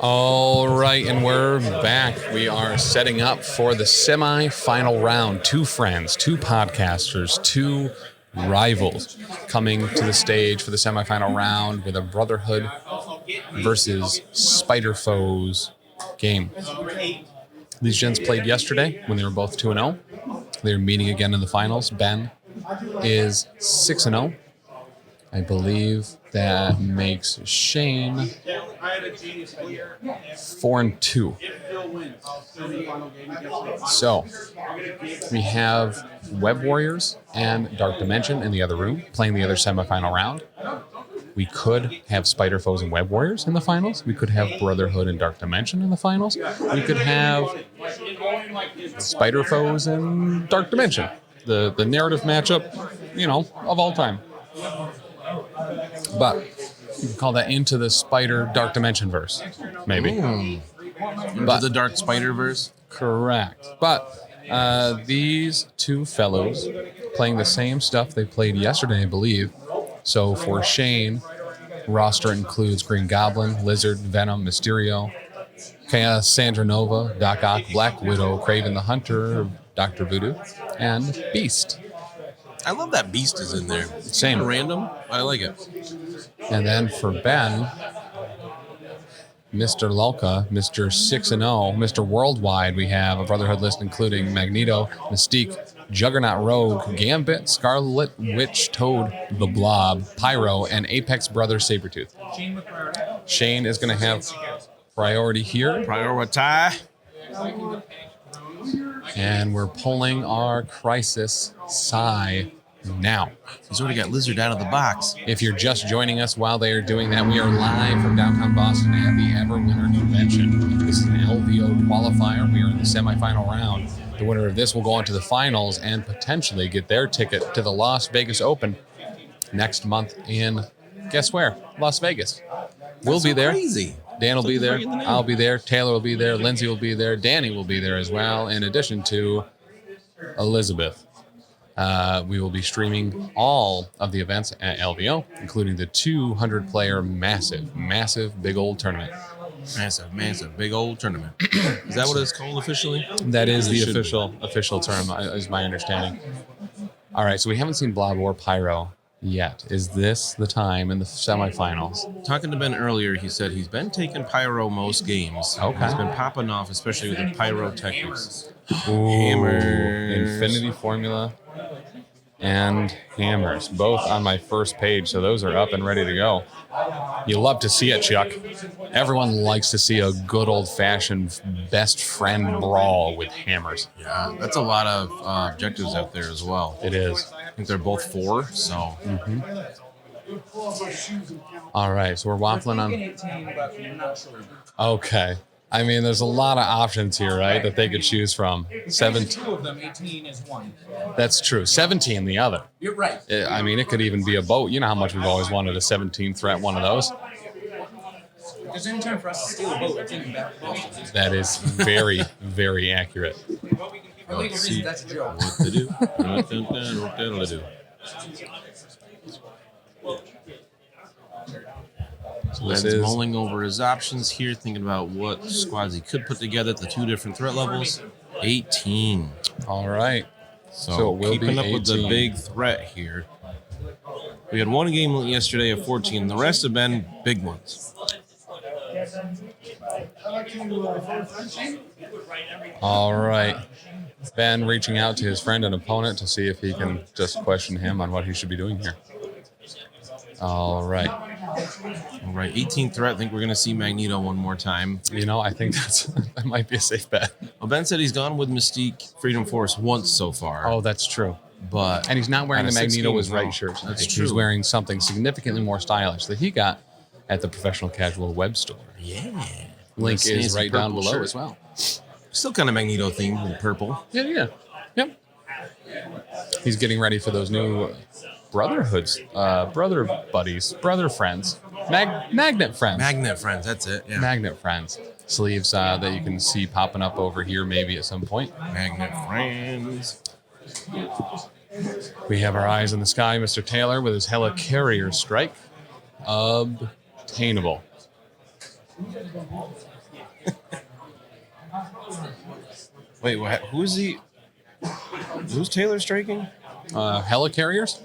All right, and we're back. We are setting up for the semi-final round. Two friends, two podcasters, two rivals coming to the stage for the semi-final round with a Brotherhood versus Spider Foes game. These gents played yesterday when they were both 2-0. They're meeting again in the finals. Ben is 6-0. I believe that makes Shane 4-2. So we have Web Warriors and Dark Dimension in the other room playing the other semifinal round. We could have Spider Foes and Web Warriors in the finals. We could have Brotherhood and Dark Dimension in the finals. We could have Spider Foes and Dark Dimension. The narrative matchup, of all time. But you can call that Into the Spider Dark Dimension verse, maybe. But the Dark Spider verse? Correct. But these two fellows playing the same stuff they played yesterday, I believe. So for Shane, roster includes Green Goblin, Lizard, Venom, Mysterio, Cassandra Nova, Doc Ock, Black Widow, Kraven the Hunter, Dr. Voodoo, and Beast. I love that Beast is in there. Same. Kind of random. I like it. And then for Ben, Mr. Lalka, Mr. 6-0, Mr. Worldwide, we have a Brotherhood list including Magneto, Mystique, Juggernaut Rogue, Gambit, Scarlet Witch, Toad, the Blob, Pyro, and Apex Brother Sabertooth. Shane is going to have priority here. Prioritize. And we're pulling our Crisis Psi now. He's already got Lizard out of the box. If you're just joining us while they are doing that, we are live from downtown Boston at the Everwinter convention. This is an LVO qualifier. We are in the semifinal round. The winner of this will go on to the finals and potentially get their ticket to the Las Vegas Open next month in, guess where? Las Vegas. We'll be there. Crazy. Dan will be there. I'll be there. Taylor will be there. Lindsay will be there. Danny will be there as well, in addition to Elizabeth. We will be streaming all of the events at LVO, including the 200-player massive, big old tournament. Massive, big old tournament. Is that what it's called officially? That is the official term, is my understanding. All right, so we haven't seen Blob or Pyro yet. Is this the time in the semifinals? Talking to Ben earlier, he said he's been taking Pyro most games. Okay. He's been popping off, especially with the pyrotechnics. Hammers. Infinity Formula and hammers, both on my first page, so those are up and ready to go. You love to see it, Chuck. Everyone likes to see a good old-fashioned best friend brawl with hammers. Yeah, that's a lot of objectives out there as well. It is. I think they're both 4, so... All right, so we're waffling on... Okay. I mean, there's a lot of options here, right, that they could choose from. 17. 2 of them, 18 is one. That's true. 17 the other. You're right. I mean, it could even be a boat. You know how much we've always wanted a 17 threat one of those. There's any time for us to steal a boat, it's in back. That is very, very accurate. For legal reasons, that's a joke. What to do? What to do? So Ben's mulling over his options here, thinking about what squads he could put together at the 2 different threat levels. 18. All right. So it will keeping be up 18. with the big threat here. We had one game yesterday of 14. The rest have been big ones. All right. Ben reaching out to his friend and opponent to see if he can just question him on what he should be doing here. All right. 18th threat. I think we're going to see Magneto one more time. I think that might be a safe bet. Well, Ben said he's gone with Mystique Freedom Force once so far. Oh, that's true. And he's not wearing the Magneto was right shirt. That's true. He's wearing something significantly more stylish that he got at the Professional Casual web store. Yeah. Link is right down below as well. Still kind of Magneto themed with purple. Yeah. Yep. He's getting ready for those new Brotherhoods, brother buddies, brother friends, magnet friends. Magnet friends, that's it. Yeah. Magnet friends. Sleeves that you can see popping up over here maybe at some point. Magnet friends. We have our eyes in the sky, Mr. Taylor, with his helicarrier strike. Obtainable. Wait, what? Who's Taylor striking? Helicarriers?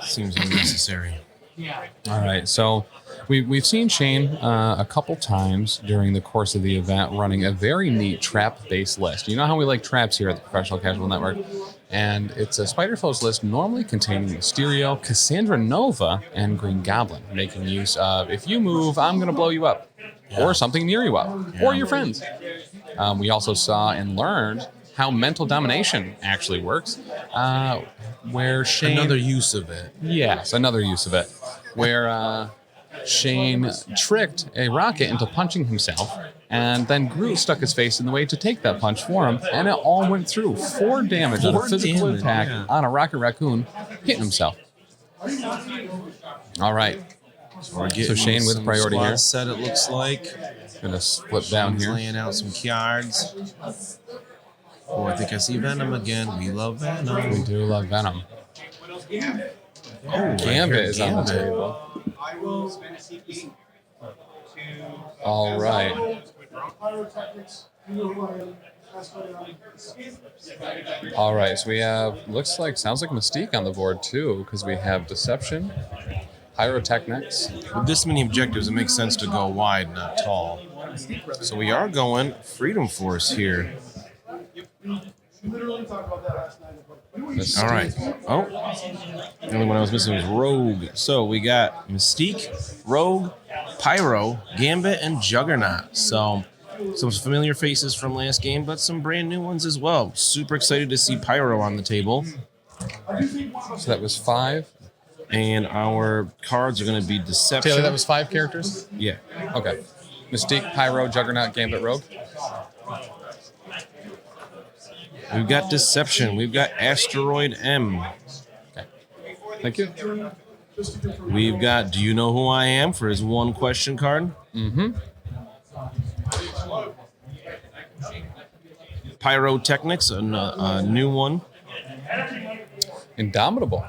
Seems unnecessary. All right, so we've seen Shane a couple times during the course of the event running a very neat trap-based list. You know how we like traps here at the Professional Casual Network? And it's a Spider Foes list normally containing Mysterio, Cassandra Nova, and Green Goblin, making use of, if you move, I'm going to blow you up, or something near you up, or your friends. We also saw and learned how mental domination actually works, where Shane... Another use of it. Yes, another use of it, where Shane tricked a Rocket into punching himself, and then Groot stuck his face in the way to take that punch for him, and it all went through. 4 damage on a physical attack on a Rocket Raccoon, hitting himself. All right. We're getting Shane with priority here. Set, it looks like. Gonna flip down here. Laying out some cards. Oh, I think I see Venom again. We love Venom. We do love Venom. Oh, Gambit is on the table. All right. All right, so we have, sounds like Mystique on the board too, because we have Deception, Pyrotechnics. With this many objectives, it makes sense to go wide, not tall. So we are going Freedom Force here. Mystique. All right. Oh, the only one I was missing was Rogue. So we got Mystique, Rogue, Pyro, Gambit, and Juggernaut. So some familiar faces from last game, but some brand new ones as well. Super excited to see Pyro on the table. So that was 5. And our cards are going to be Deception. Taylor, that was 5 characters? Yeah. Okay. Mystique, Pyro, Juggernaut, Gambit, Rogue. We've got Deception. We've got Asteroid M. Okay. Thank you. We've got Do You Know Who I Am for his 1 question card. Mm-hmm. Pyrotechnics, a new one. Indomitable.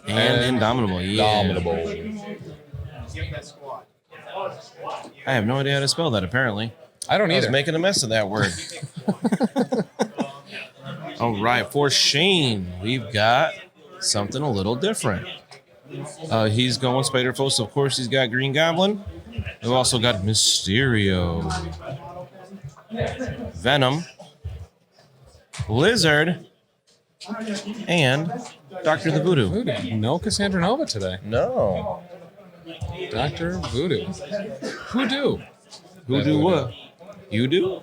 And Indomitable. Yeah. Indomitable. I have no idea how to spell that, apparently. I don't I was either. making a mess of that word. All right, for Shane, we've got something a little different. He's going Spider-Foe, so of course he's got Green Goblin. We've also got Mysterio, Venom, Lizard, and Dr. the Voodoo. Voodoo. No Cassandra Nova today. No. Dr. Voodoo. Who do? Who do what? You do?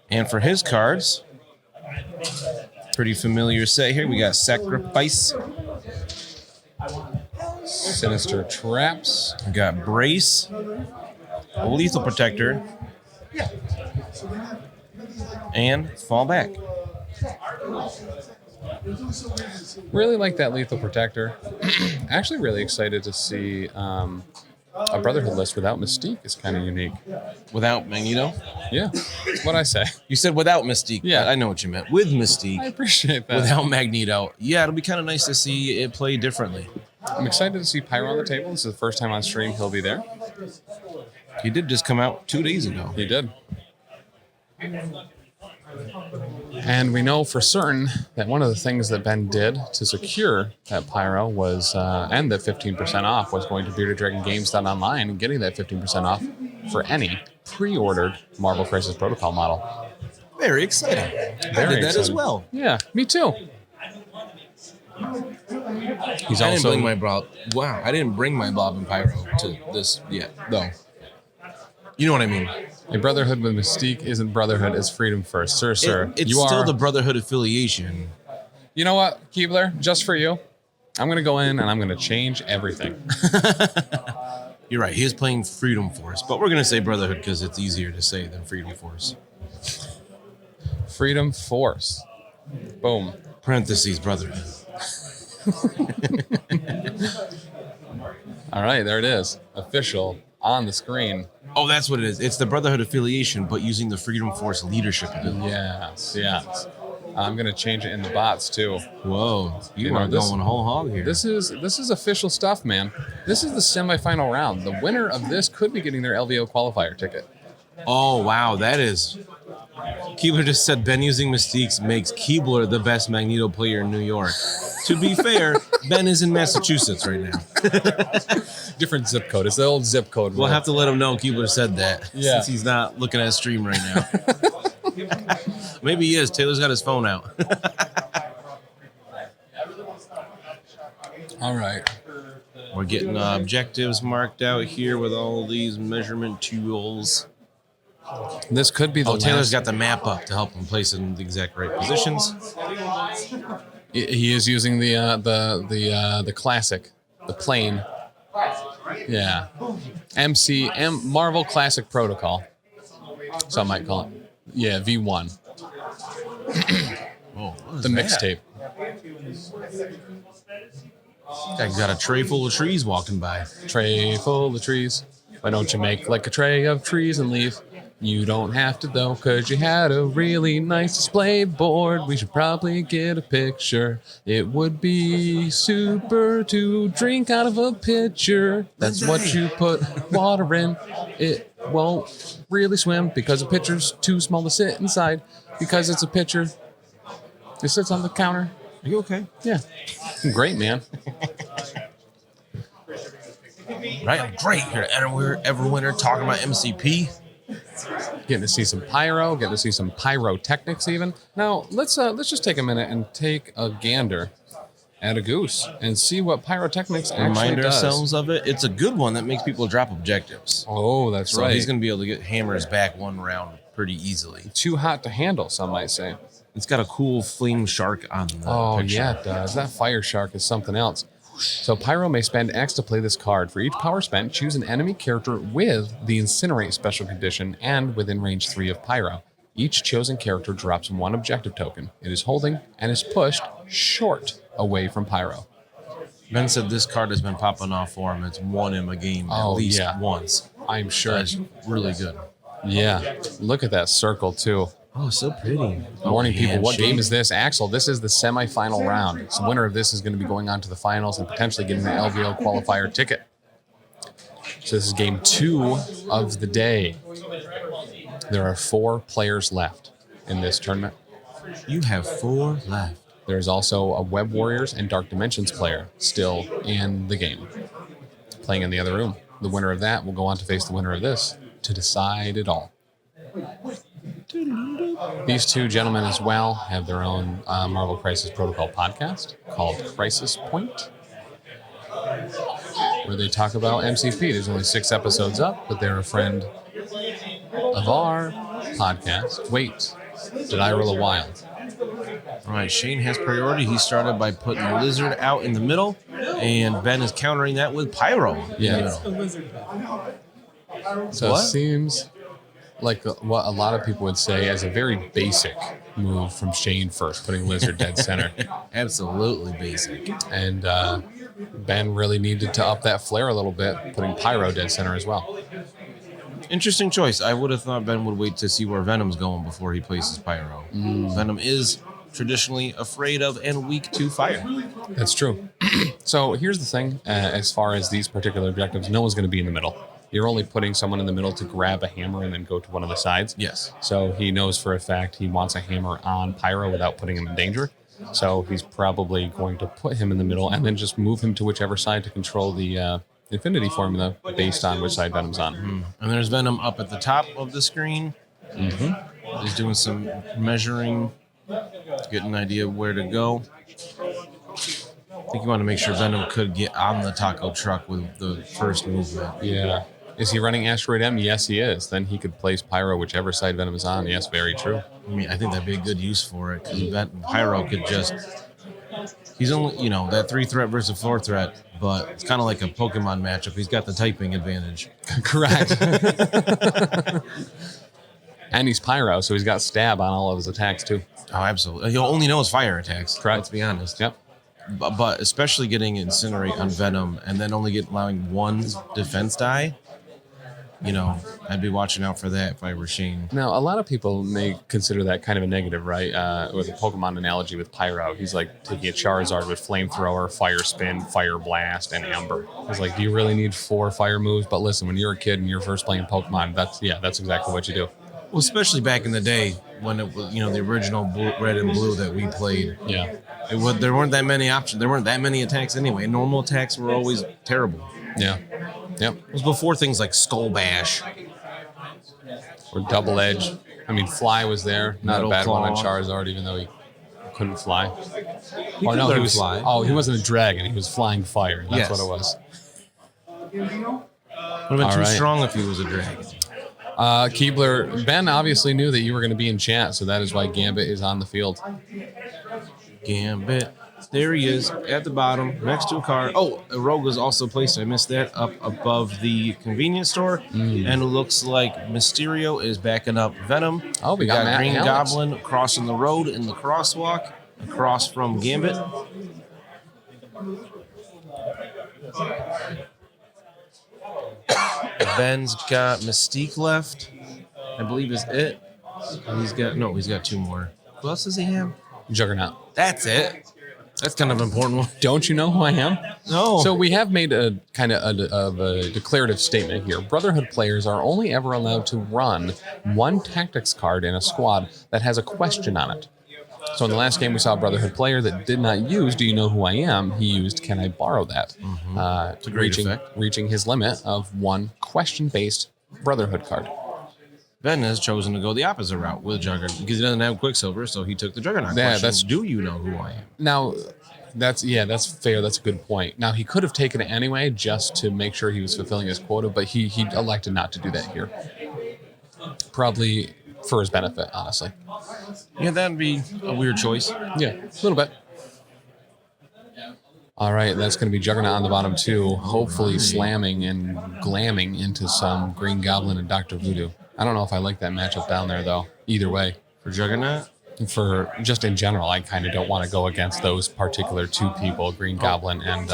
And for his cards, pretty familiar set here. We got Sacrifice. Sinister Traps. We got Brace. A Lethal Protector. And Fall Back. Really like that Lethal Protector. Actually really excited to see a Brotherhood list without Mystique is kind of unique. Without Magneto? Yeah. What'd I say? You said without Mystique. Yeah. I know what you meant. With Mystique. I appreciate that. Without Magneto. Yeah, it'll be kind of nice to see it play differently. I'm excited to see Pyro on the table. This is the first time on stream he'll be there. He did just come out 2 days ago. He did. And we know for certain that one of the things that Ben did to secure that Pyro was, and the 15% off, was going to BeardedDragonGames.online and getting that 15% off for any pre-ordered Marvel Crisis Protocol model. Very exciting. I did that as well. Yeah, me too. He's I didn't also bring my Blob. Wow, I didn't bring my Blob and Pyro to this yet, though. You know what I mean? a Brotherhood with Mystique isn't Brotherhood, it's freedom first. Sir, It's you still are the Brotherhood affiliation. You know what, Keebler? Just for you, I'm going to go in and I'm going to change everything. You're right. He is playing Freedom Force, but we're going to say Brotherhood because it's easier to say than Freedom Force. Freedom Force. Boom. Parentheses, Brotherhood. All right, there it is. Official on the screen. Oh, that's what it is. It's the Brotherhood affiliation, but using the Freedom Force leadership ability. Yes, yes. I'm gonna change it in the bots too. Whoa, you know, are going whole hog here. This is official stuff, man. This is the semifinal round. The winner of this could be getting their LVO qualifier ticket. Oh, wow, that is... Keebler just said Ben using Mystiques makes Keebler the best Magneto player in New York. To be fair, Ben is in Massachusetts right now. Different zip code. It's the old zip code. We'll have to let him know Keebler said that. Yeah. Since he's not looking at his stream right now. Maybe he is. Taylor's got his phone out. All right. We're getting objectives marked out here with all these measurement tools. This could be the Taylor's last. got the map up to help him place it in the exact right positions. He is using the classic, the plain. Yeah. Marvel Classic Protocol. Some might call it. Yeah, V1. Oh, what is The that? mixtape. I got a tray full of trees walking by. Tray full of trees. Why don't you make like a tray of trees and leave? You don't have to though, cause you had a really nice display board. We should probably get a picture. It would be super to drink out of a pitcher. That's what you put water in. It won't really swim because a pitcher's too small to sit inside. Because it's a pitcher. It sits on the counter. Are you okay? Yeah. Great, man. Right, I'm great here at Everwinter talking about MCP. Getting to see some pyro, getting to see some pyrotechnics even. Now, let's just take a minute and take a gander at a goose and see what pyrotechnics actually Remind does. ourselves of it. It's a good one that makes people drop objectives. Oh, that's So right. he's going to be able to get hammers back one round pretty easily. Too hot to handle, some might say. It's got a cool flame shark on the Oh, picture. yeah, it does. That fire shark is something else. So Pyro may spend X to play this card. For each power spent, choose an enemy character with the Incinerate special condition and within range 3 of Pyro. Each chosen character drops 1 objective token. It is holding and is pushed short away from Pyro. Ben said this card has been popping off for him. It's won him a game at least once. I'm sure. That's really good. Yeah. Look at that circle, too. Oh, so pretty. Morning, people. What game is this? Axel, this is the semifinal round. So the winner of this is going to be going on to the finals and potentially getting the LVO qualifier ticket. So this is game 2 of the day. There are 4 players left in this tournament. You have 4 left. There's also a Web Warriors and Dark Dimensions player still in the game, playing in the other room. The winner of that will go on to face the winner of this to decide it all. These 2 gentlemen as well have their own Marvel Crisis Protocol podcast called Crisis Point, where they talk about MCP. There's only 6 episodes up, but they're a friend of our podcast. Wait, did I roll a wild? All right, Shane has priority. He started by putting Lizard out in the middle, and Ben is countering that with Pyro. Yeah. So What? it seems like what a lot of people would say as a very basic move from Shane first, putting Lizard dead center. Absolutely basic. And Ben really needed to up that flare a little bit, putting Pyro dead center as well. Interesting choice. I would have thought Ben would wait to see where Venom's going before he places Pyro. Venom is traditionally afraid of and weak to fire. That's true. So here's the thing. As far as these particular objectives, no one's going to be in the middle. You're only putting someone in the middle to grab a hammer and then go to one of the sides. Yes. So he knows for a fact he wants a hammer on Pyro without putting him in danger. So he's probably going to put him in the middle and then just move him to whichever side to control the Infinity formula based on which side Venom's on. And there's Venom up at the top of the screen. He's doing some measuring, getting an idea of where to go. I think you want to make sure Venom could get on the taco truck with the first movement. Yeah. Is he running Asteroid M? Yes, he is. Then he could place Pyro whichever side Venom is on. Yes, very true. I mean, I think that'd be a good use for it because Pyro could just... He's only, that 3-threat versus 4-threat, but it's kind of like a Pokemon matchup. He's got the typing advantage. Correct. And he's Pyro, so he's got stab on all of his attacks too. Oh, absolutely. He'll only know his fire attacks. Correct. Let's be honest. Yep. But especially getting Incinerate on Venom and then only allowing 1 defense die, I'd be watching out for that if I were Shane. Now, a lot of people may consider that kind of a negative, right? With a Pokemon analogy with Pyro, he's like taking a Charizard with Flamethrower, Fire Spin, Fire Blast, and Ember. He's like, do you really need 4 fire moves? But listen, when you're a kid and you're first playing Pokemon, that's exactly what you do. Well, especially back in the day when it was, the original red and blue that we played. Yeah. There weren't that many options. There weren't that many attacks anyway. Normal attacks were always terrible. Yeah. Yep. It was before things like Skull Bash. Or Double Edge. I mean, Fly was there. Not Metal a bad Claw. one on Charizard, even though he couldn't fly. He could learn to fly. Oh, he wasn't a dragon. He was flying fire. That's Yes. what it was. Would have been All too right. strong if he was a dragon. Keebler, Ben obviously knew that you were going to be in chat, so that is why Gambit is on the field. Gambit. There he is at the bottom next to a car. Oh, a rogue was also placed. I missed that up above the convenience store. And it looks like Mysterio is backing up Venom. Oh, we got Matt Green and Alex. Goblin crossing the road in the crosswalk across from Gambit. Ben's got Mystique left, I believe is it. And he's got 2 more. Who else does he have? Juggernaut. That's it. That's kind of an important one. Don't you know who I am? No. So we have made a kind of a declarative statement here. Brotherhood players are only ever allowed to run 1 tactics card in a squad that has a question on it. So in the last game, we saw a Brotherhood player that did not use "Do you know who I am?" He used "Can I borrow that?" It's a great effect. Reaching his limit of 1 question-based Brotherhood card. Ben has chosen to go the opposite route with Juggernaut because he doesn't have Quicksilver, so he took the Juggernaut Yeah, question. that's- Do you know who I am? Now, that's fair. That's a good point. Now, he could have taken it anyway just to make sure he was fulfilling his quota, but he elected not to do that here. Probably for his benefit, honestly. Yeah, that'd be a weird choice. Yeah, a little bit. All right, that's going to be Juggernaut on the bottom too, hopefully slamming and glamming into some Green Goblin and Dr. Voodoo. I don't know if I like that matchup down there, though. Either way. For Juggernaut? For just in general, I kind of don't want to go against those particular 2 people, Green Goblin and...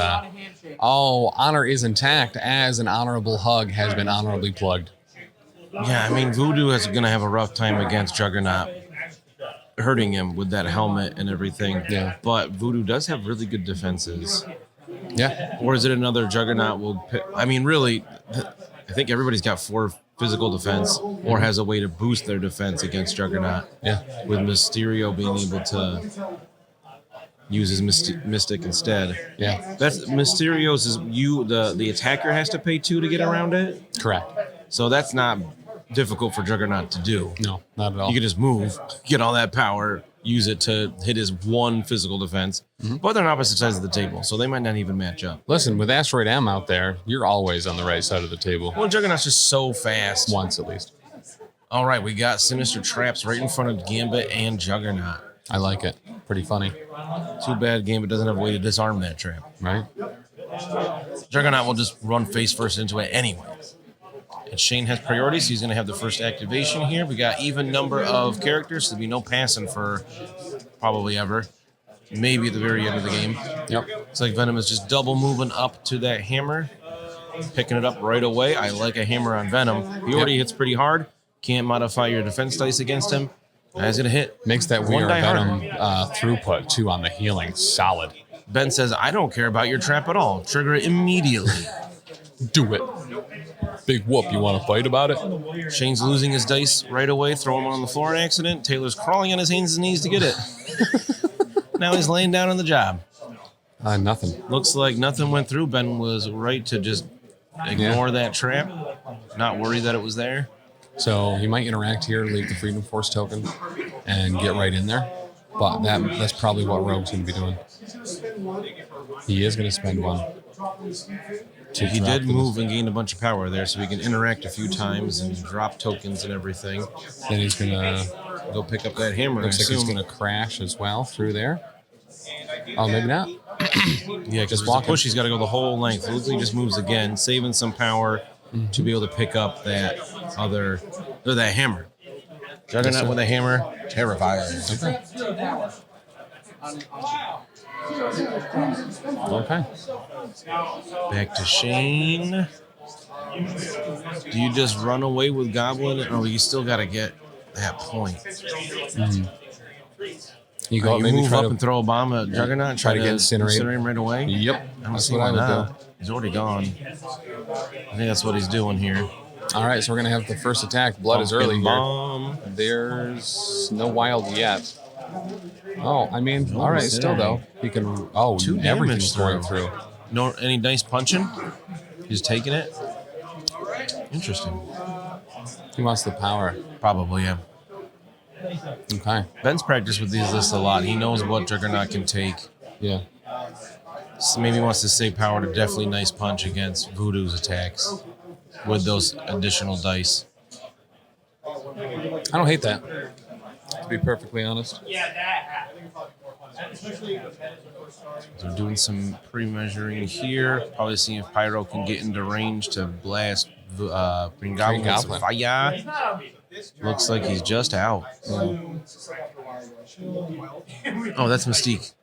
honor is intact as an honorable hug has been honorably plugged. Yeah, I mean, Voodoo is going to have a rough time against Juggernaut, hurting him with that helmet and everything. Yeah. But Voodoo does have really good defenses. Yeah. Or is it another Juggernaut I mean, really, I think everybody's got 4 physical defense or has a way to boost their defense against Juggernaut. Yeah. With Mysterio being able to use his Mystic instead. Yeah. That's Mysterio's the attacker has to pay 2 to get around it. Correct. So that's not difficult for Juggernaut to do. No, not at all. You can just move, get all that power, use it to hit his 1 physical defense. But they're on opposite sides of the table, so they might not even match up. Listen, with Asteroid M out there, you're always on the right side of the table. Well, Juggernaut's just so fast. Once at least. All right, we got Sinister Traps right in front of Gambit and Juggernaut. I like it. Pretty funny, Too bad Gambit doesn't have a way to disarm that trap. right? Juggernaut will just run face first into it anyway. And Shane has priorities. He's going to have the first activation here. We got even number of characters. So there'll be no passing for probably ever. Maybe at the very end of the game. Yep. It's like Venom is just double moving up to that hammer, picking it up right away. I like a hammer on Venom. He already hits pretty hard. Can't modify your defense dice against him. He's going to hit. Makes that One weird die Venom throughput, too, on the healing solid. Ben says, I don't care about your trap at all. Trigger it immediately. Do it. Big whoop. You want to fight about it? Shane's losing his dice right away, throwing him on the floor in accident. Taylor's crawling on his hands and knees to get it. Now he's laying down on the job. Nothing. Looks like nothing went through. Ben was right to just ignore that trap, not worry that it was there. So he might interact here, leave the Freedom Force token, and get right in there. But that's probably what Rogue's going to be doing. He is going to spend 1. He did move and gain a bunch of power there, so he can interact a few times and drop tokens and everything. Then he's going to... Go pick up that hammer. Looks like he's going to crash as well through there. Oh, maybe not. Yeah, just push. He's got to go the whole length. Looks like he just moves again, saving some power to be able to pick up that that hammer. Juggernaut with a hammer, terrifying. Okay. Back to Shane. Do you just run away with Goblin, or you still got to get that point? You go You maybe move try up to and throw a bomb at Juggernaut, try to get incinerated. incinerate him right away. Yep, I don't that's see what I why would not. He's already gone. I think that's what he's doing here. All right, so we're gonna have the first attack. Blood is early here. Bomb. There's no wild yet. Oh, I mean, all right, still though, he can. Oh, 2 everything's damage going through. No, any nice punching? He's taking it. Interesting. He wants the power. Probably, yeah. Okay. Ben's practiced with these lists a lot. He knows what Juggernaut can take. Yeah. So maybe he wants to save power to definitely nice punch against Voodoo's attacks with those additional dice. I don't hate that, to be perfectly honest. So we're doing some pre-measuring here. Probably seeing if Pyro can get into range to blast Green Goblin with some fire. Looks like he's just out. Oh, that's Mystique.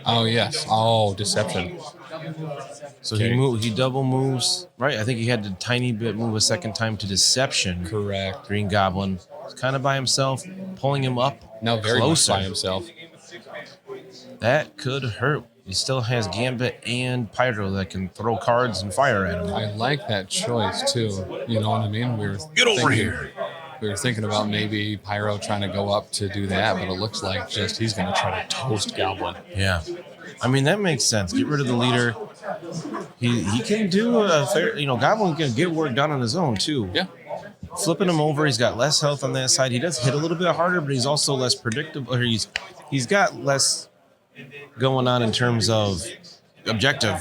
Oh, yes. Oh, deception. So Okay. he double moves, right? I think he had to tiny bit move a second time to deception. Correct. Green Goblin is kind of by himself, pulling him up Now very closer. much by himself. That could hurt. He still has Gambit and Pyro that can throw cards and fire at him. I like that choice, too. You know what I mean? Get over here. We were thinking about maybe Pyro trying to go up to do that, but it looks like just he's going to try to toast Goblin. Yeah. I mean, that makes sense. Get rid of the leader. He can do a fair, Goblin can get work done on his own, too. Yeah. Flipping him over, he's got less health on that side. He does hit a little bit harder, but he's also less predictable. Or he's got less going on in terms of objective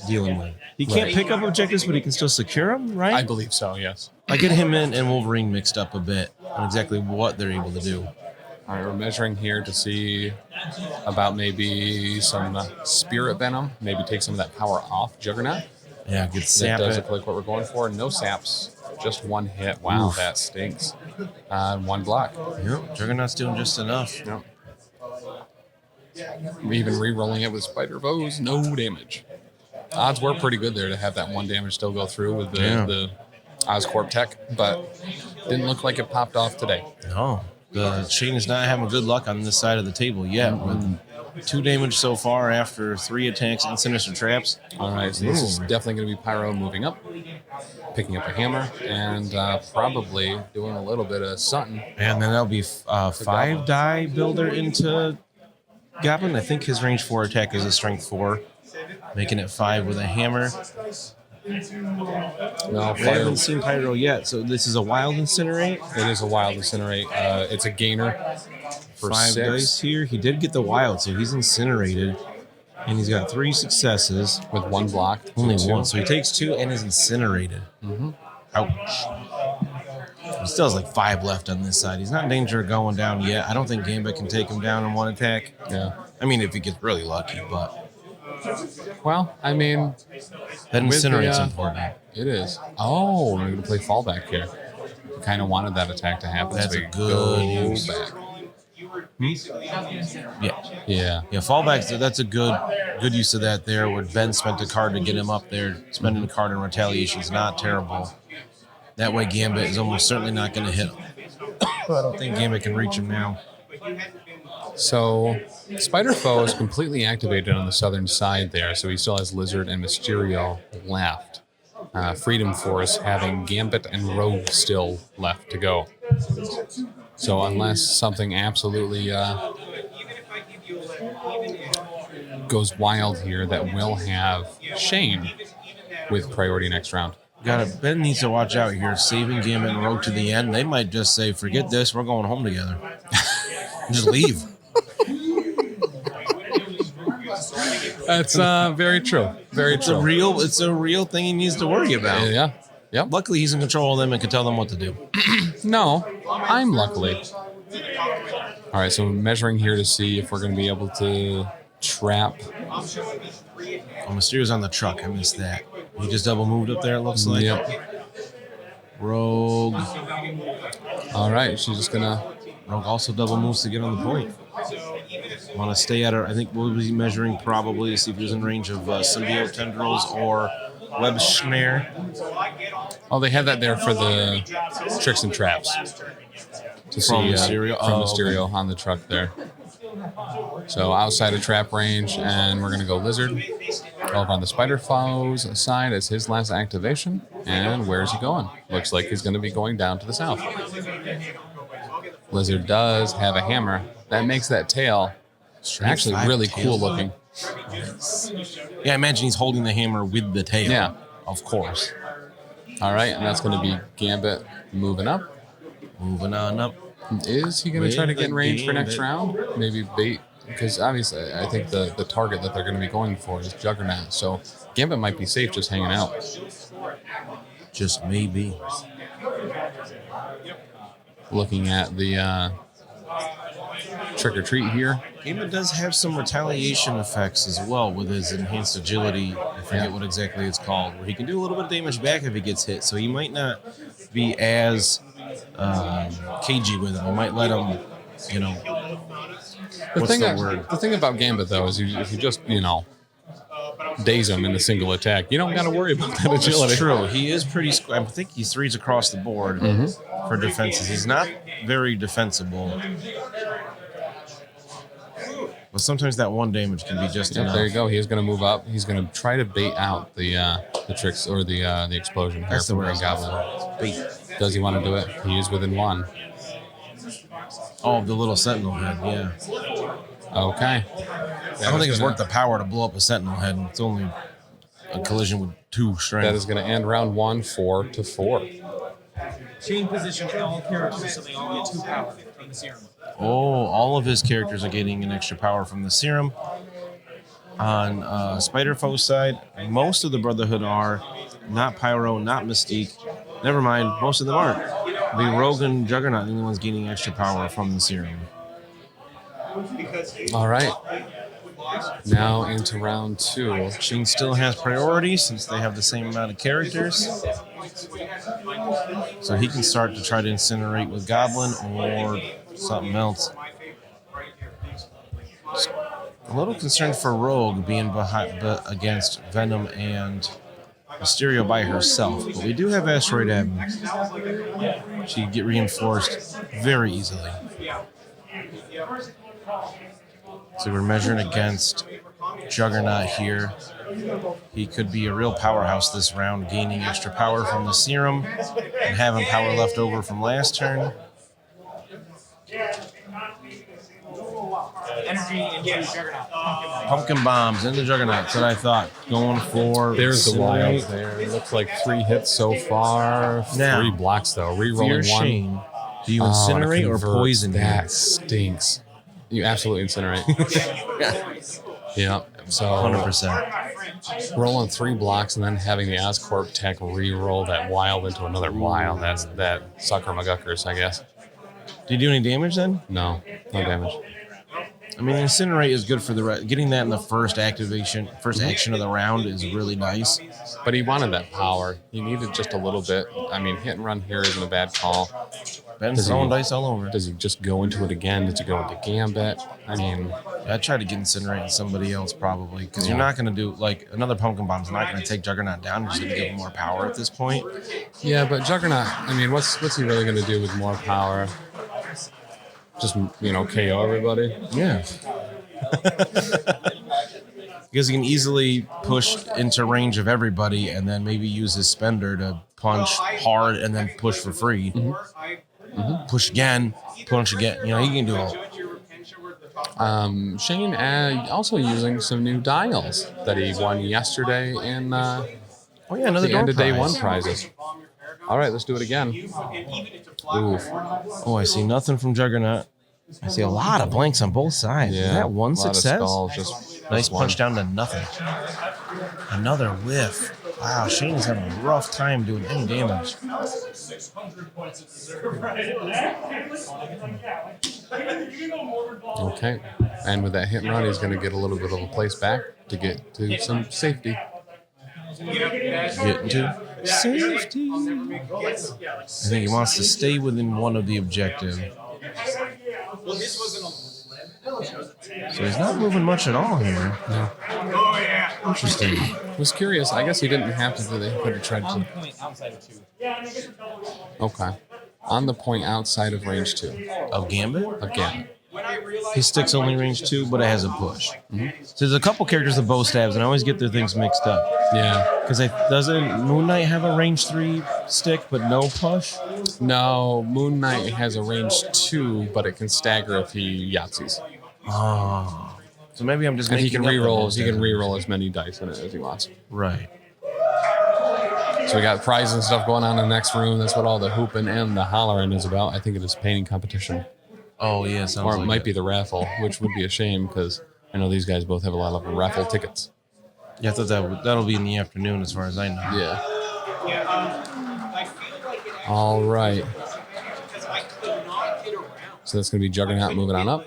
dealing with. He can't pick up objectives, but he can still secure them, right? I believe so, yes. I get him and Wolverine mixed up a bit on exactly what they're able to do. All right, we're measuring here to see about maybe some spirit venom. Maybe take some of that power off Juggernaut. Yeah, get That sap does it. look like what we're going for. No saps, just one hit. Wow, Oof. that stinks. One block. Yep, Juggernaut's doing just enough. Yep. Even re-rolling it with Spider Foes, no damage. Odds were pretty good there to have that one damage still go through with the Oscorp tech, but didn't look like it popped off today. No, the Shane is not having good luck on this side of the table yet. With 2 damage so far after 3 attacks and Sinister Traps. All right, so this is definitely going to be Pyro moving up, picking up a hammer, and probably doing a little bit of something. And then that'll be 5 die builder into Goblin. I think his range 4 attack is a strength 4, making it 5 with a hammer. No, I haven't seen Pyro yet, so this is a wild incinerate. It is a wild incinerate. It's a gainer for 5 6 dice here. He did get the wild, so he's incinerated. And he's got 3 successes. with 1 block. Only 2. 1. So he takes 2 and is incinerated. Ouch. He still has like 5 left on this side. He's not in danger of going down yet. I don't think Gambit can take him down in 1 attack. Yeah. I mean, if he gets really lucky, but Well, I mean, that with incinerate's the, important. it is. Oh, we're going to play fallback here. We kind of wanted that attack to happen. That's so a we good go use. back. Yeah. Yeah. Yeah, fallbacks, that's a good use of that there, where Ben spent a card to get him up there. Spending a card in retaliation is not terrible. That way Gambit is almost certainly not going to hit him. I don't think Gambit can reach him now. So Spider Foe is completely activated on the southern side there, so he still has Lizard and Mysterio left. Freedom Force having Gambit and Rogue still left to go. So unless something absolutely goes wild here, that will have Shane with priority next round. Ben needs to watch out here, saving Gambit and Rogue to the end. They might just say, forget this, we're going home together. Just leave. That's very true. Very It's true. a real thing he needs to worry about. Yeah. Yep. Luckily, he's in control of them and can tell them what to do. No, I'm luckily. All right, so measuring here to see if we're going to be able to trap. Oh, Mysterio's on the truck. I missed that. He just double moved up there, it looks like. Yep. Rogue. All right, she's just going to. Rogue also double moves to get on the point. Want to stay at her. I think we'll be measuring probably to see if he's in range of symbiote tendrils or web snare. Oh, they had that there for the tricks and traps. To see Mysterio? From Mysterio on the truck there. So outside of trap range, and we're going to go Lizard. Over on the Spider Foes side as his last activation. And where's he going? Looks like he's going to be going down to the south. Lizard does have a hammer. That makes that tail actually really cool looking. Yeah, I imagine he's holding the hammer with the tail. Yeah. Of course. All right, and that's going to be Gambit moving up. Moving on up. Is he going to try to get in range for next round? Maybe bait, because obviously I think the target that they're going to be going for is Juggernaut. So Gambit might be safe just hanging out. Just maybe. Looking at the trick or treat here. Gambit does have some retaliation effects as well with his enhanced agility. I forget what exactly it's called, where he can do a little bit of damage back if he gets hit. So he might not be as cagey with him. He might let him, you know. The thing about Gambit though is if you just daze him in a single attack, you don't got to worry about that agility. It's true. He is pretty. I think he's threes across the board for defenses. He's not very defensible. But sometimes that one damage can be just enough. There you go. He's going to move up. He's going to try to bait out the tricks or the explosion. That's the word. Goblin. Bait. Does he want to do it? He is within one. Oh, the little sentinel head. Yeah. Okay. I don't think it's worth the power to blow up a sentinel head. It's only a collision with 2 strength. That is going to end round 1, 4-4. Chain position all characters so they all get 2 power from the serum. Oh, all of his characters are getting an extra power from the serum. On Spider Foe's side, most of the Brotherhood are not Pyro, not Mystique. Never mind, most of them aren't. The Rogue and Juggernaut are the only ones gaining extra power from the serum. All right. Now into round 2. Shane still has priority since they have the same amount of characters. So he can start to try to incinerate with Goblin or something else. A little concerned for Rogue being against Venom and Mysterio by herself. But we do have Asteroid M. She can get reinforced very easily. So we're measuring against Juggernaut here. He could be a real powerhouse this round, gaining extra power from the serum and having power left over from last turn. Energy into Juggernaut. Pumpkin bombs into Juggernaut. That's what I thought. Going for... There's the wild there. It looks like 3 hits so far. Now, 3 blocks, though. Rerolling 1. Shane, do you incinerate or poison? That stinks. You absolutely incinerate. Yeah. So 100%. rolling 3 blocks and then having the Oscorp tech re-roll that wild into another wild. That's that sucker McGuckers, I guess. Do you do any damage then? No damage. I mean, incinerate is good for the getting that in the first action of the round is really nice. But he wanted that power. He needed just a little bit. I mean, hit and run here isn't a bad call. Ben's throwing dice all over. Does he just go into it again? Does he go into Gambit? I mean, I'd try to get incinerating somebody else probably because you're not going to do like another pumpkin bomb's not going to take Juggernaut down. You're just going to give him more power at this point. Yeah, but Juggernaut. I mean, what's he really going to do with more power? Just KO everybody. Yeah. Because he can easily push into range of everybody and then maybe use his spender to punch hard and then push for free. Push again, punch again. He can do it. Shane also using some new dials that he won yesterday in another the end of day 1 prizes. All right, let's do it again. Oof. Oh, I see nothing from Juggernaut. I see a lot of blanks on both sides. Yeah, is that one success? Just nice punch down to nothing. Another whiff. Wow, Shane's having a rough time doing any damage. Okay, and with that hit and run, he's going to get a little bit of a place back to get to some safety. Get into safety. I think he wants to stay within one of the objective. So he's not moving much at all here. No. Interesting. Was curious. I guess he didn't have to do that. He could have tried On to. point outside of 2. Okay. On the point outside of range 2. Of Gambit? Again. His stick's only range 2, but it has a push. So there's a couple characters with bow stabs, and I always get their things mixed up. Yeah. Because doesn't Moon Knight have a range 3 stick, but no push? No, Moon Knight has a range 2, but it can stagger if he Yahtzees. Oh. So maybe I'm just And he making can up the reroll. most He can of it. reroll as many dice in it as he wants. Right. So we got prizes and stuff going on in the next room. That's what all the hooping and the hollering is about. I think it is painting competition. Oh, yeah, sounds Or it like might be the raffle, which would be a shame because I know these guys both have a lot of raffle tickets. Yeah, I thought that'll be in the afternoon as far as I know. Yeah. All right. So that's going to be Juggernaut moving on up.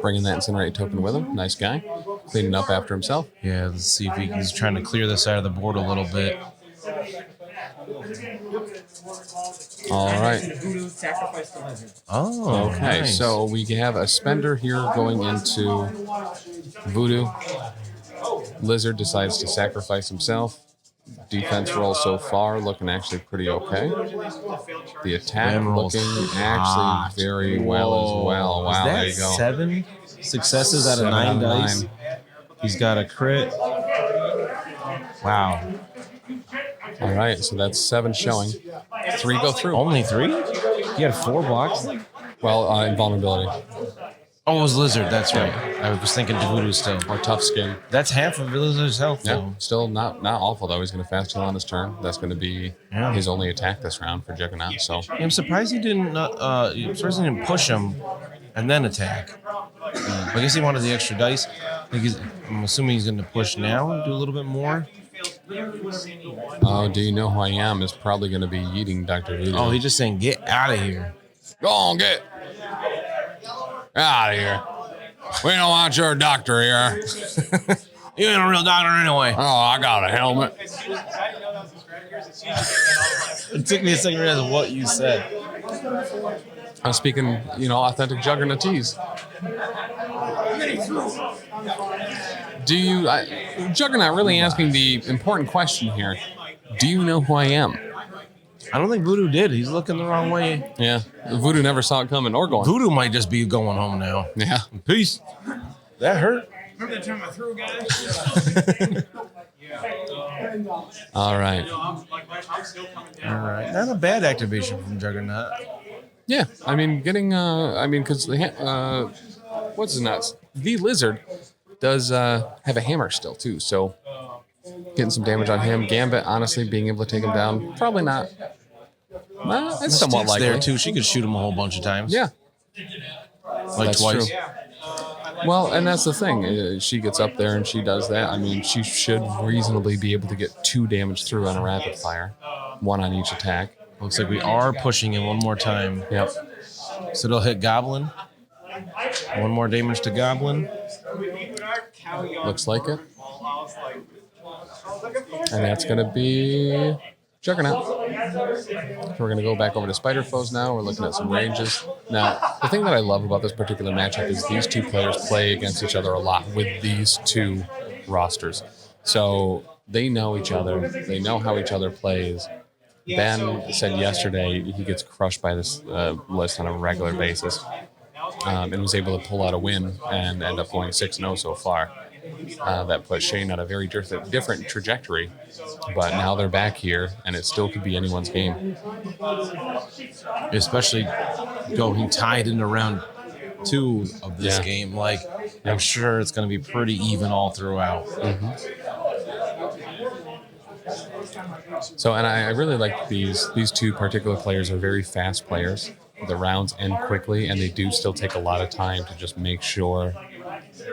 Bringing that Incinerate token with him. Nice guy. Cleaning up after himself. Yeah, let's see if he's trying to clear this side of the board a little bit. All right. Voodoo sacrifice the lizard. Oh, Okay, nice. so we have a spender here going into Voodoo. Lizard decides to sacrifice himself. Defense roll so far looking actually pretty okay. The attack Win rolls looking hot. actually very well as well. Wow, Is that there you go. 7 successes out of 7 9 out of dice? 9. He's got a crit. Wow. All right, so that's 7 showing. 3 go through. Only 3? He had 4 blocks? Well, invulnerability Oh, it was Lizard. That's right. I was thinking Voodoo still. or tough skin. That's half of Lizard's health, Yeah, though. still not awful though. He's going to fast heal on his turn. That's going to be Yeah. his only attack this round for Juggernaut. So I'm surprised he didn't. I'm surprised he didn't push him and then attack. I guess he wanted the extra dice. I'm assuming he's going to push now and do a little bit more. oh, do you know who I am? Is probably going to be yeeting Dr. Voodoo. Oh, he's just saying, "Get out of here." Go on, get out of here. We don't want your doctor here. You ain't a real doctor anyway. Oh, I got a helmet. It took me a second to realize what you said. I'm speaking, authentic Juggernautese. Juggernaut really asking the important question here. Do you know who I am? I don't think Voodoo did. He's looking the wrong way. Yeah, Voodoo never saw it coming or going. Voodoo might just be going home now. Yeah. Peace. That hurt. Remember that time I threw, guys? All right. All right. Not a bad activation from Juggernaut. Yeah, I mean, because what's his nuts? The Lizard does have a hammer still too, so getting some damage on him. Gambit, honestly, being able to take him down, probably not. It's somewhat Mystique's likely. there too. She could shoot him a whole bunch of times. Yeah, like that's twice. true. Well, and that's the thing. She gets up there and she does that. I mean, she should reasonably be able to get 2 damage through on a rapid fire, 1 on each attack. Looks like we are pushing him one more time. Yep. So they'll hit Goblin. 1 more damage to Goblin. Looks like it. And that's going to be Juggernaut. So we're going to go back over to Spider Foes now. We're looking at some ranges. Now, the thing that I love about this particular matchup is these 2 players play against each other a lot with these 2 rosters. So they know each other. They know how each other plays. Ben said yesterday he gets crushed by this list on a regular basis and was able to pull out a win and end up going 6-0 so far. That put Shane on a very different trajectory, but now they're back here, and it still could be anyone's game. Especially going tied into round 2 of this Yeah. game. Like, I'm sure it's going to be pretty even all throughout. So, and I really like these 2 particular players are very fast players. The rounds end quickly, and they do still take a lot of time to just make sure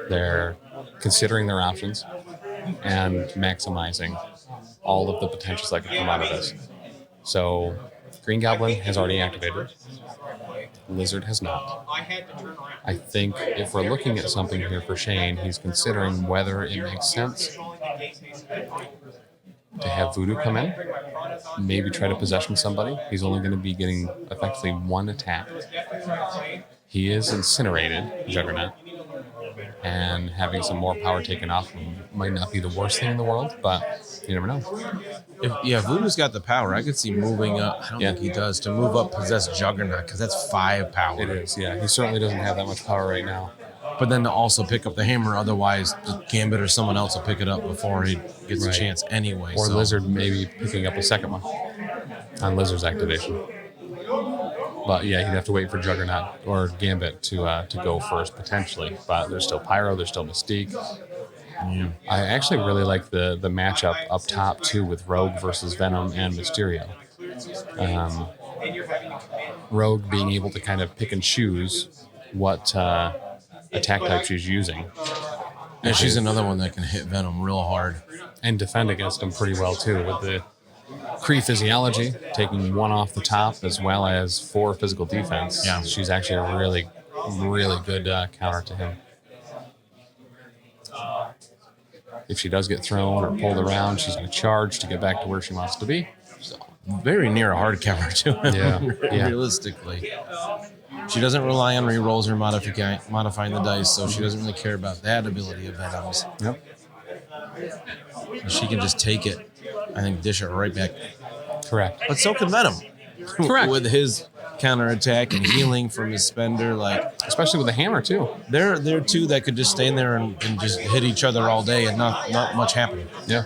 they're considering their options and maximizing all of the potentials that can come out of this. So, Green Goblin has already activated. Lizard has not. I think if we're looking at something here for Shane, he's considering whether it makes sense to have Voodoo come in, maybe try to possession somebody. He's only going to be getting effectively 1 attack. He is incinerated, Juggernaut, and having some more power taken off him might not be the worst thing in the world, but you never know. If Voodoo's got the power, I could see moving up. I don't think he does, to move up Possess Juggernaut, because that's 5 power. It is, yeah. He certainly doesn't have that much power right now. But then to also pick up the hammer, otherwise Gambit or someone else will pick it up before he gets a chance anyway. Or Lizard maybe picking up a second one on Lizard's activation. But yeah, he'd have to wait for Juggernaut or Gambit to go first potentially. But there's still Pyro, there's still Mystique. Yeah. I actually really like the matchup up top too with Rogue versus Venom and Mysterio. Rogue being able to kind of pick and choose what attack type she's using. And she's another one that can hit Venom real hard. And defend against him pretty well too with the Kree physiology, taking 1 off the top as well as 4 physical defense. Yeah. She's actually a really, really good counter to him. If she does get thrown or pulled around, she's going to charge to get back to where she wants to be. So, very near a hard counter to him, Yeah. realistically. She doesn't rely on rerolls or modifying the dice, so she doesn't really care about that ability of Venom's. Yep. She can just take it, I think, dish it right back. Correct. But so can Venom. Correct. With his counterattack and healing from his spender, Especially with the hammer too. they're two that could just stand there and just hit each other all day and not much happen. Yeah.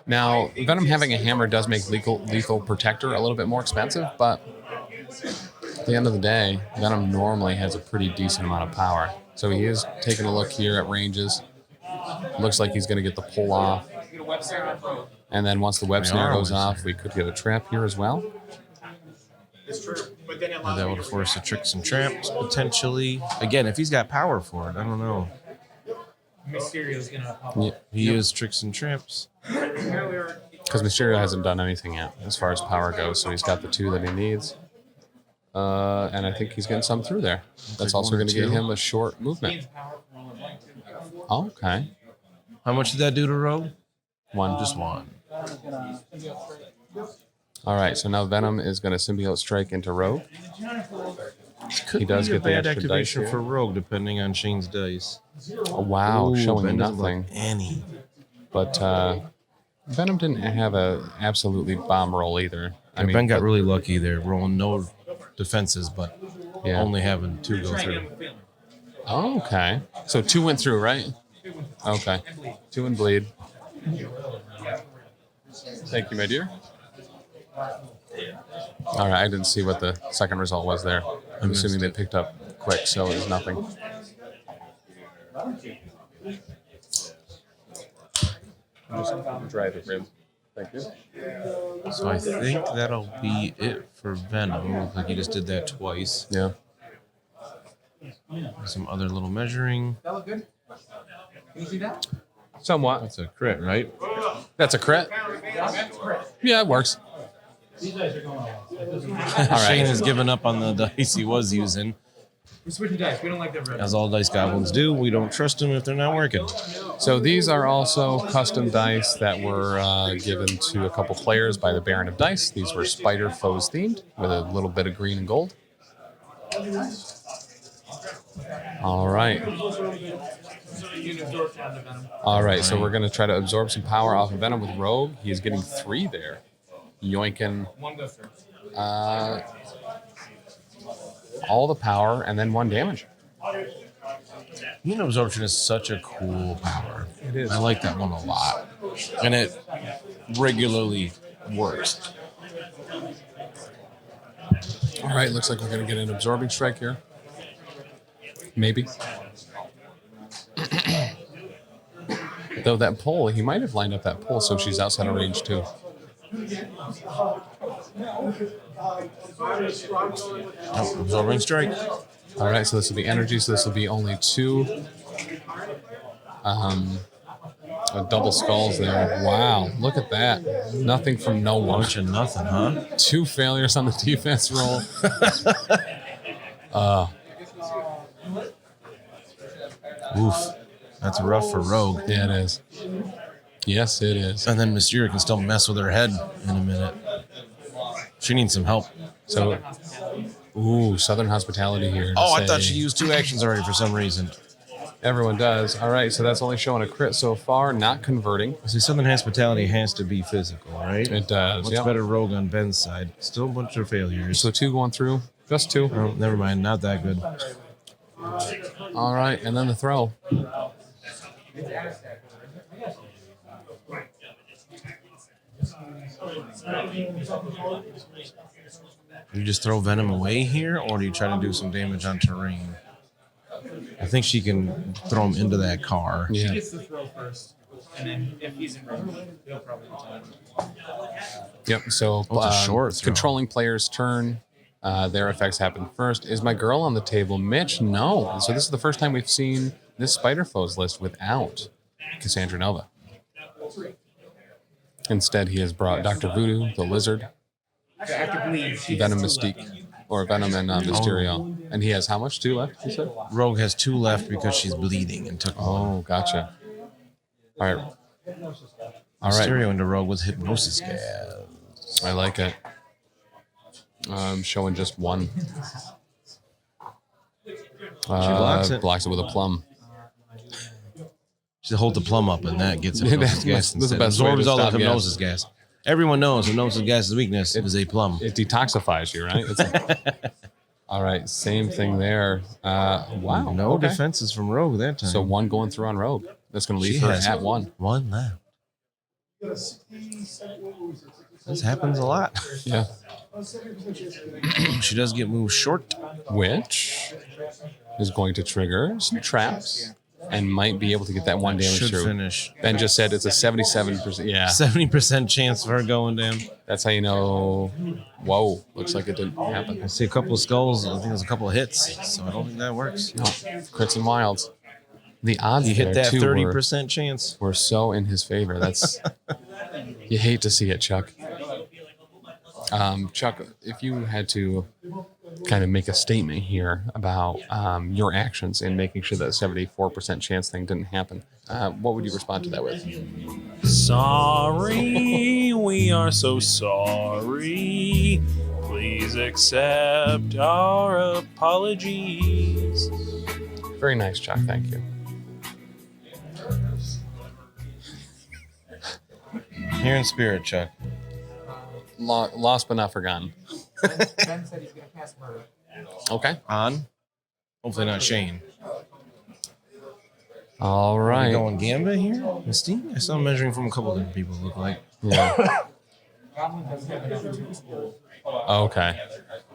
Now, Venom having a hammer does make lethal protector a little bit more expensive, but at the end of the day, Venom normally has a pretty decent amount of power. So he is taking a look here at ranges. Looks like he's going to get the pull off. And then once the web snare goes off, we could get a trap here as well. That would force the tricks and traps, potentially. Again, if he's got power for it, I don't know. Mysterio's gonna pop Yeah. He is tricks and traps. Because Mysterio hasn't done anything yet as far as power goes, so he's got the 2 that he needs. And I think he's getting some through there. That's also going to give him a short movement. Okay. How much did that do to Rogue? 1. Just 1. All right, so now Venom is going to symbiote strike into Rogue. He does Be a get the bad extra dice activation here. for Rogue, depending on Shane's dice. Oh, wow, Ooh, showing Ben doesn't nothing. block any. But Venom didn't have a absolutely bomb roll either. I mean, Ben got really lucky there, rolling no defenses, but Yeah. only having 2 go through. Oh, okay. So 2 went through, right? Okay. 2 and bleed. Thank you, my dear. All right, I didn't see what the second result was there. I'm assuming they picked up quick, so it was nothing. Just drive it, Rib. Thank you. So I think that'll be it for Venom. Looks like he just did that twice. Yeah. Some other little measuring. That look good? Can you see that? Somewhat. That's a crit, right? That's a crit. Yeah, it works. These guys are going on. All right. Shane has given up on the dice he was using. We're switching dice. We don't like that red. As all dice goblins do, we don't trust them if they're not working. So these are also custom dice that were given to a couple players by the Baron of Dice. These were Spider Foes themed with a little bit of green and gold. All right. All right, so we're going to try to absorb some power off of Venom with Rogue. He is getting 3 there. Yoinking all the power and then 1 damage. Unit absorption is such a cool power. It is. I like that one a lot. And it regularly works. All right, looks like we're going to get an absorbing strike here. Maybe. Though that pull, he might have lined up that pull so she's outside of range too. Oh, absorbing strike. All right, so this will be energy, so this will be only 2 double skulls there. Wow, look at that. Nothing from no one. Bunch of nothing, huh? 2 failures on the defense roll. Oof. That's rough for Rogue. Yeah, it is. Yes, it is. And then Mysterio can still mess with her head in a minute. She needs some help. So, ooh, Southern Hospitality here. Oh, I thought she used 2 actions already for some reason. Everyone does. All right, so that's only showing a crit so far, not converting. See, Southern Hospitality has to be physical, right? It does. Much better rogue on Ben's side. Still a bunch of failures. So 2 going through. Just 2. Oh, never mind. Not that good. All right, and then the throw. You just throw Venom away here, or do you try to do some damage on terrain? I think she can throw him into that car. She Yeah. gets the throw first, and then if he's in range, he'll probably attack. Yep. So Oh, it's a short throw. controlling player's turn. Their effects happen first. Is my girl on the table? Mitch? No. So this is the first time we've seen this Spider Foes list without Cassandra Nova. Instead, he has brought Dr. Voodoo, the Lizard, After bleed, she Venom, gets the Mystique, or Venom and Mysterio. And he has how much? 2 left, you said? Rogue has 2 left because she's bleeding and took one. Oh, gotcha. All right. All right. Mysterio into Rogue with hypnosis gas. I like it. I'm showing just 1. blocks it. Blocks it with a plum. She holds the plum up, and that gets hypnosis gas. That's the instead. best way to Absorbs all the stop hypnosis gas. Everyone knows hypnosis gas's weakness is a plum. It detoxifies you, right? All right, same thing there. Wow. No okay. defenses from Rogue that time. So 1 going through on Rogue. That's going to leave She her has at 1. 1 left. This happens a lot. Yeah. She does get moved short. Which is going to trigger some traps and might be able to get that 1 damage Should through. finish. Ben just said it's a 77%. Yeah. 70% chance of her going down. That's how you know. Whoa. Looks like it didn't I happen. see a couple of skulls. I think there's a couple of hits. So I don't think that works. No. Crits and wilds. The odds You hit there, that too, 30% chance. were so in his favor. That's you hate to see it, Chuck. Chuck, if you had to kind of make a statement here about your actions in making sure that 74% chance thing didn't happen, what would you respond to that with? Sorry, we are so sorry. Please accept our apologies. Very nice, Chuck. Thank you. Here in spirit, Chuck. Lost but not forgotten. Ben said he's going to cast murder. Okay. On. Hopefully not Shane. All Are right. we going Gambit here? Mystique? I saw him measuring from a couple different people look like. Yeah. Goblin doesn't have enough to school. Okay.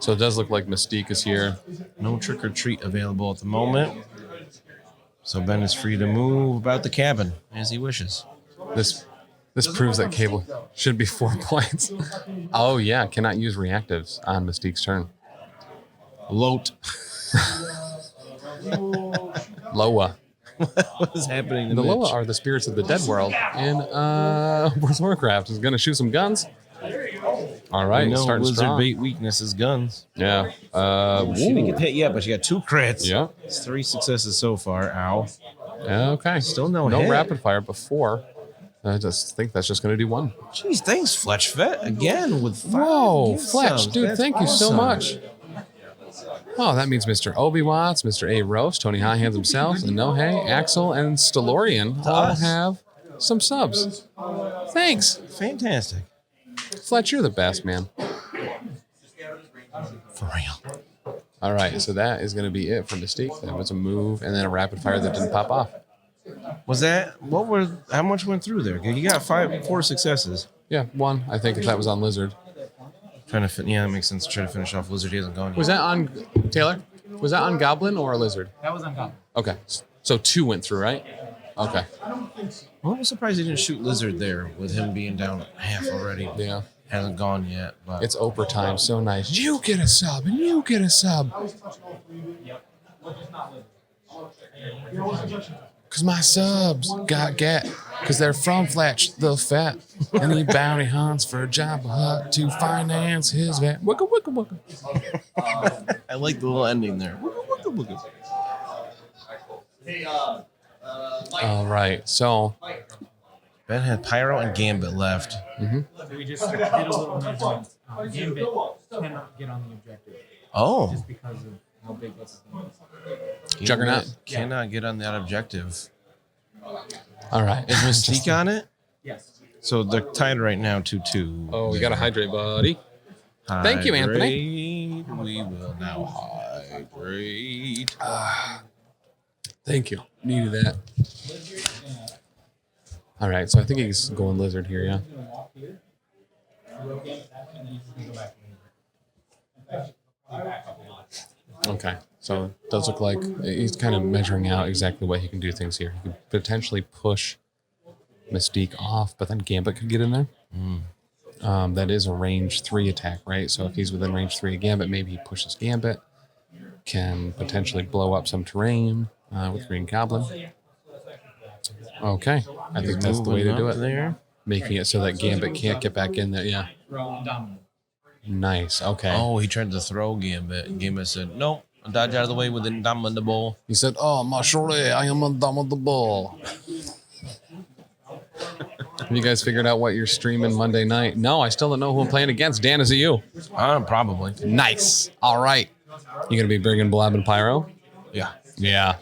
So it does look like Mystique is here. No trick or treat available at the moment. So Ben is free to move about the cabin as he wishes. This proves that Cable should be 4 points. Oh yeah, cannot use reactives on Mystique's turn. Loat. Loa. What is happening to The Mitch? Loa are the spirits of the dead world in World of Warcraft. Is going to shoot some guns. All right, No starting lizard strong. bait weakness is guns. Yeah. She didn't Ooh. get hit yet, but she got 2 crits. Yeah. It's 3 successes so far. Ow. Okay. Still no hit. rapid fire before. I just think that's just going to do 1. Jeez, thanks, Fletch Vet. Again with 5 Whoa, gift Fletch, subs. dude, That's thank you so awesome. much. Oh, that means Mr. Obi Watts, Mr. A. Roast, Tony High Hands himself, Inohe, Axel, and Stellorian all us. have some subs. Thanks. Fantastic. Fletch, you're the best, man. For real. All right, so that is going to be it for Mystique. That was a move and then a rapid fire that didn't pop off. Was that how much went through there? You got 4 successes. Yeah, 1, I think, if that was on Lizard. Trying to that makes sense. Try to finish off Lizard. He hasn't gone yet. Was that on, Taylor? Was that on Goblin or a Lizard? That was on Goblin. Okay, so 2 went through, right? Okay, Well, I'm surprised he didn't shoot Lizard there with him being down half already. yeah. Hasn't gone yet, but It's Oprah time, so nice. You get a sub, and you get a sub. Because my subs got get. Because they're from Fletch the Fat. And he bounty hunts for a Jabba Hut to finance his vet. Wicka, wicka, wicka. I like the little ending there. Wooga, wooga, wooga. All right, so Ben had Pyro and Gambit left. So we just did a little measurement. Gambit cannot get on the objective Oh, just because of how big what's Juggernaut. Cannot get on that objective. All right. Is Mystique on it? Yes. So they're tied right now 2-2. Oh, we got to hydrate, buddy. Thank you, Anthony. Hydrate. We will now hydrate. Thank you. Needed that. All right, so I think he's going lizard here, yeah. Okay, so it does look like he's kind of measuring out exactly what he can do things here. He could potentially push Mystique off, but then Gambit could get in there. That is a range 3 attack, right? So if he's within range 3 of Gambit, maybe he pushes Gambit, can potentially blow up some terrain with Green Goblin. Okay, I think that's the way to do it. There. Making it so that Gambit can't get back in there. Yeah. Nice. Okay. Oh, he tried to throw Gambit. Gambit said, nope, dodge out of the way with Indomitable. He said, oh, Mashore, I am indomitable. Have you guys figured out what you're streaming Monday night? No, I still don't know who I'm playing against. Dan, is it you? Probably. Nice. All right. You going to be bringing Blob and Pyro? Yeah. Yeah.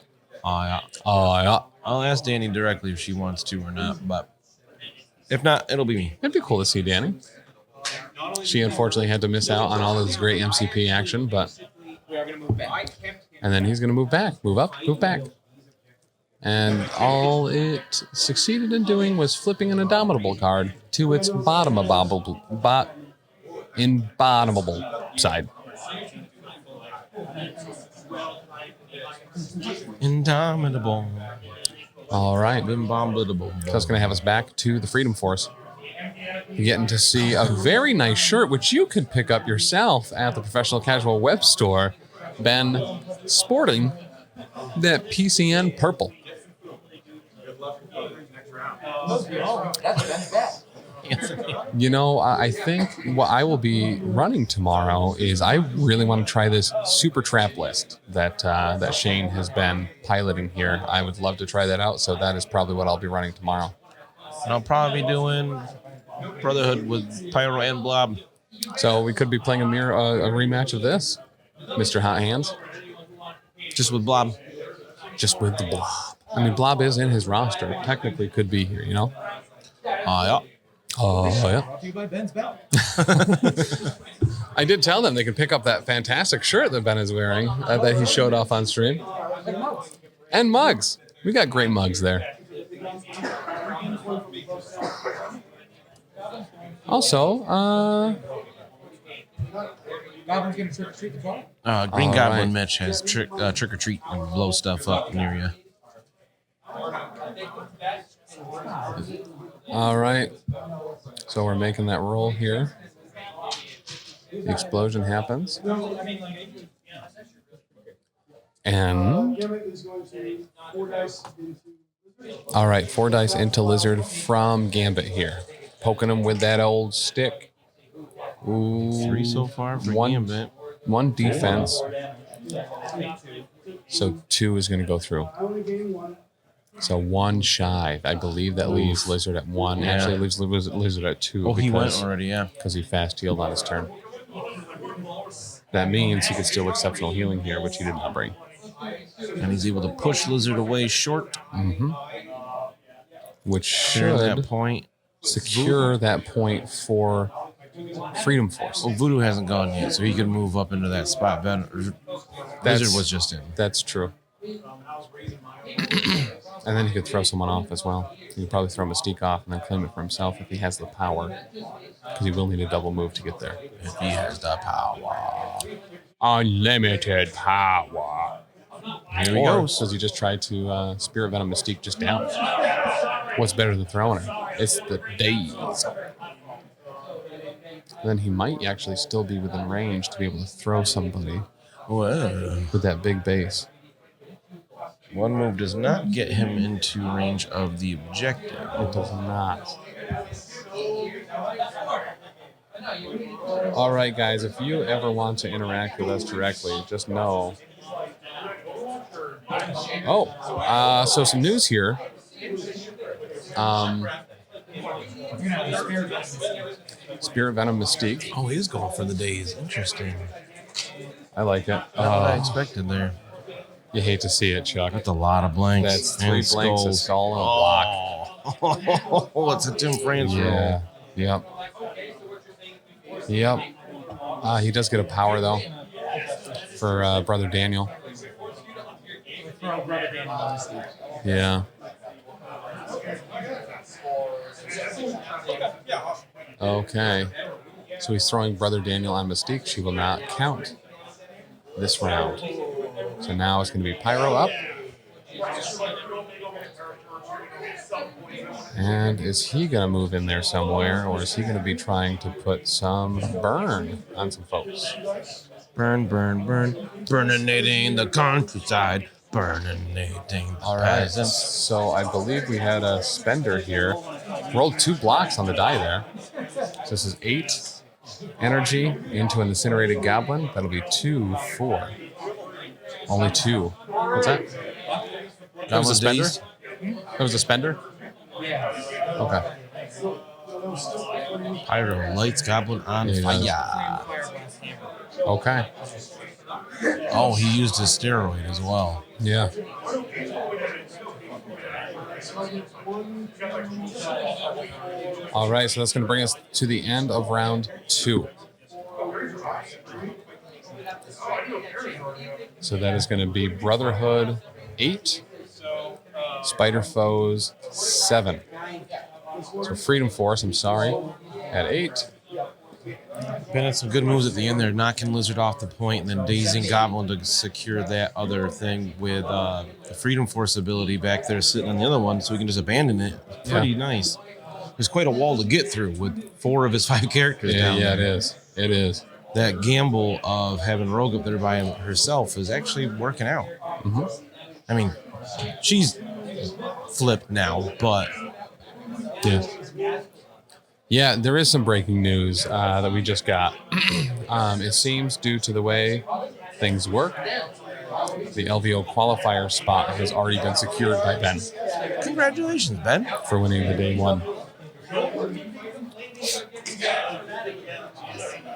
Yeah. Yeah. I'll ask Danny directly if she wants to or not, but if not, it'll be me. It'd be cool to see Danny. She unfortunately had to miss out on all of this great MCP action, but... And then he's going to move back. Move up, move back. And all it succeeded in doing was flipping an Indomitable card to its bottomable side. Indomitable. All right. Indomitable. That's going to have us back to the Freedom Force. You're getting to see a very nice shirt, which you could pick up yourself at the Professional Casual Web Store. Ben sporting that PCN purple. You know, I think what I will be running tomorrow is I really want to try this super trap list that Shane has been piloting here. I would love to try that out, so that is probably what I'll be running tomorrow. And I'll probably be doing Brotherhood with Pyro and Blob. So we could be playing a rematch of this, Mr. Hot Hands. Just with Blob. Just with the Blob. I mean, Blob is in his roster. Technically could be here, you know? Yeah. Oh, yeah. I did tell them they could pick up that fantastic shirt that Ben is wearing that he showed off on stream. And mugs. We got great mugs there. Also, Goblin's gonna trick or treat the ball. Green All Goblin right. Mitch has trick or treat and blow stuff up near you. all right. So we're making that roll here. The explosion happens. And all right, 4 dice into Lizard from Gambit here. Poking him with that old stick. Ooh, 3 so far for Gambit. 1 defense. So 2 is going to go through. So 1 shy. I believe that leaves Lizard at 1. Yeah. Actually, it leaves Lizard at 2. Oh, he went already, yeah. Because he fast healed on his turn. That means he could still exceptional healing here, which he did not bring. And he's able to push Lizard away short. Which Share should that point. secure that point for Freedom Force. Well, Voodoo hasn't gone yet, so he can move up into that spot. Lizard was just in. That's true. And then he could throw someone off as well. He could probably throw Mystique off and then claim it for himself if he has the power. Because he will need a double move to get there. If he has the power. Unlimited power. Here he Or goes. does he just try to Spirit Venom Mystique just down? What's better than throwing her? It's the daze. Then he might actually still be within range to be able to throw somebody Whoa. with that big base. One move does not get him into range of the objective. It does not. All right, guys, if you ever want to interact with us directly, just know. Oh, so some news here. Spirit Venom Mystique. Oh, he's going for the days. Interesting. I like it. Not what I expected there. You hate to see it, Chuck. That's a lot of blanks. That's 3 and blanks, a skulls. skull, and a block. Oh, it's a Tim France roll. Yeah. Yep. He does get a power, though, for Brother Daniel. Throw Brother Daniel on the Mystique. Yeah. Okay. So he's throwing Brother Daniel on Mystique. She will not count this round. So now it's going to be Pyro up. And is he going to move in there somewhere, or is he going to be trying to put some burn on some folks? Burn, burn, burn. Burninating the countryside. Burninating the All right. peasants. So I believe we had a spender here. Rolled 2 blocks on the die there. So this is 8 energy into an incinerated goblin. That'll be 2, 4. Only 2. What's that? That was a spender? That was a spender? Yeah. Okay. Pyro lights Goblin on Yeah, he fire. Glass hammer. Okay. Oh, he used his steroid as well. Yeah. All right, so that's going to bring us to the end of round 2. So that is going to be Brotherhood 8, Spider Foes 7. So Freedom Force, I'm sorry, at 8. Ben had some good moves at the end there, knocking Lizard off the point and then dazing Goblin to secure that other thing with the Freedom Force ability back there sitting on the other one so we can just abandon it. Pretty nice. There's quite a wall to get through with 4 of his 5 characters down there. Yeah, it is. It is. That gamble of having Rogue up there by herself is actually working out. Mm-hmm. I mean, she's flipped now, but Yeah. Yeah, there is some breaking news that we just got. It seems due to the way things work, the LVO qualifier spot has already been secured by Ben congratulations, Ben. for winning the day 1.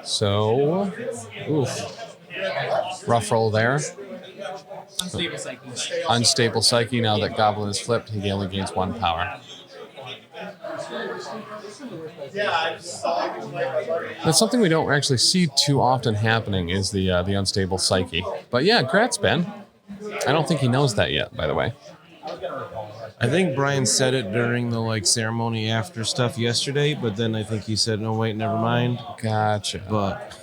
So, rough roll there. Unstable psyche. Unstable psyche. Now that Goblin is flipped, he only gains 1 power. That's something we don't actually see too often happening is the unstable psyche. But yeah, congrats, Ben. I don't think he knows that yet, by the way. I think Brian said it during the ceremony after stuff yesterday, but then I think he said, "No, wait, never mind." Gotcha. But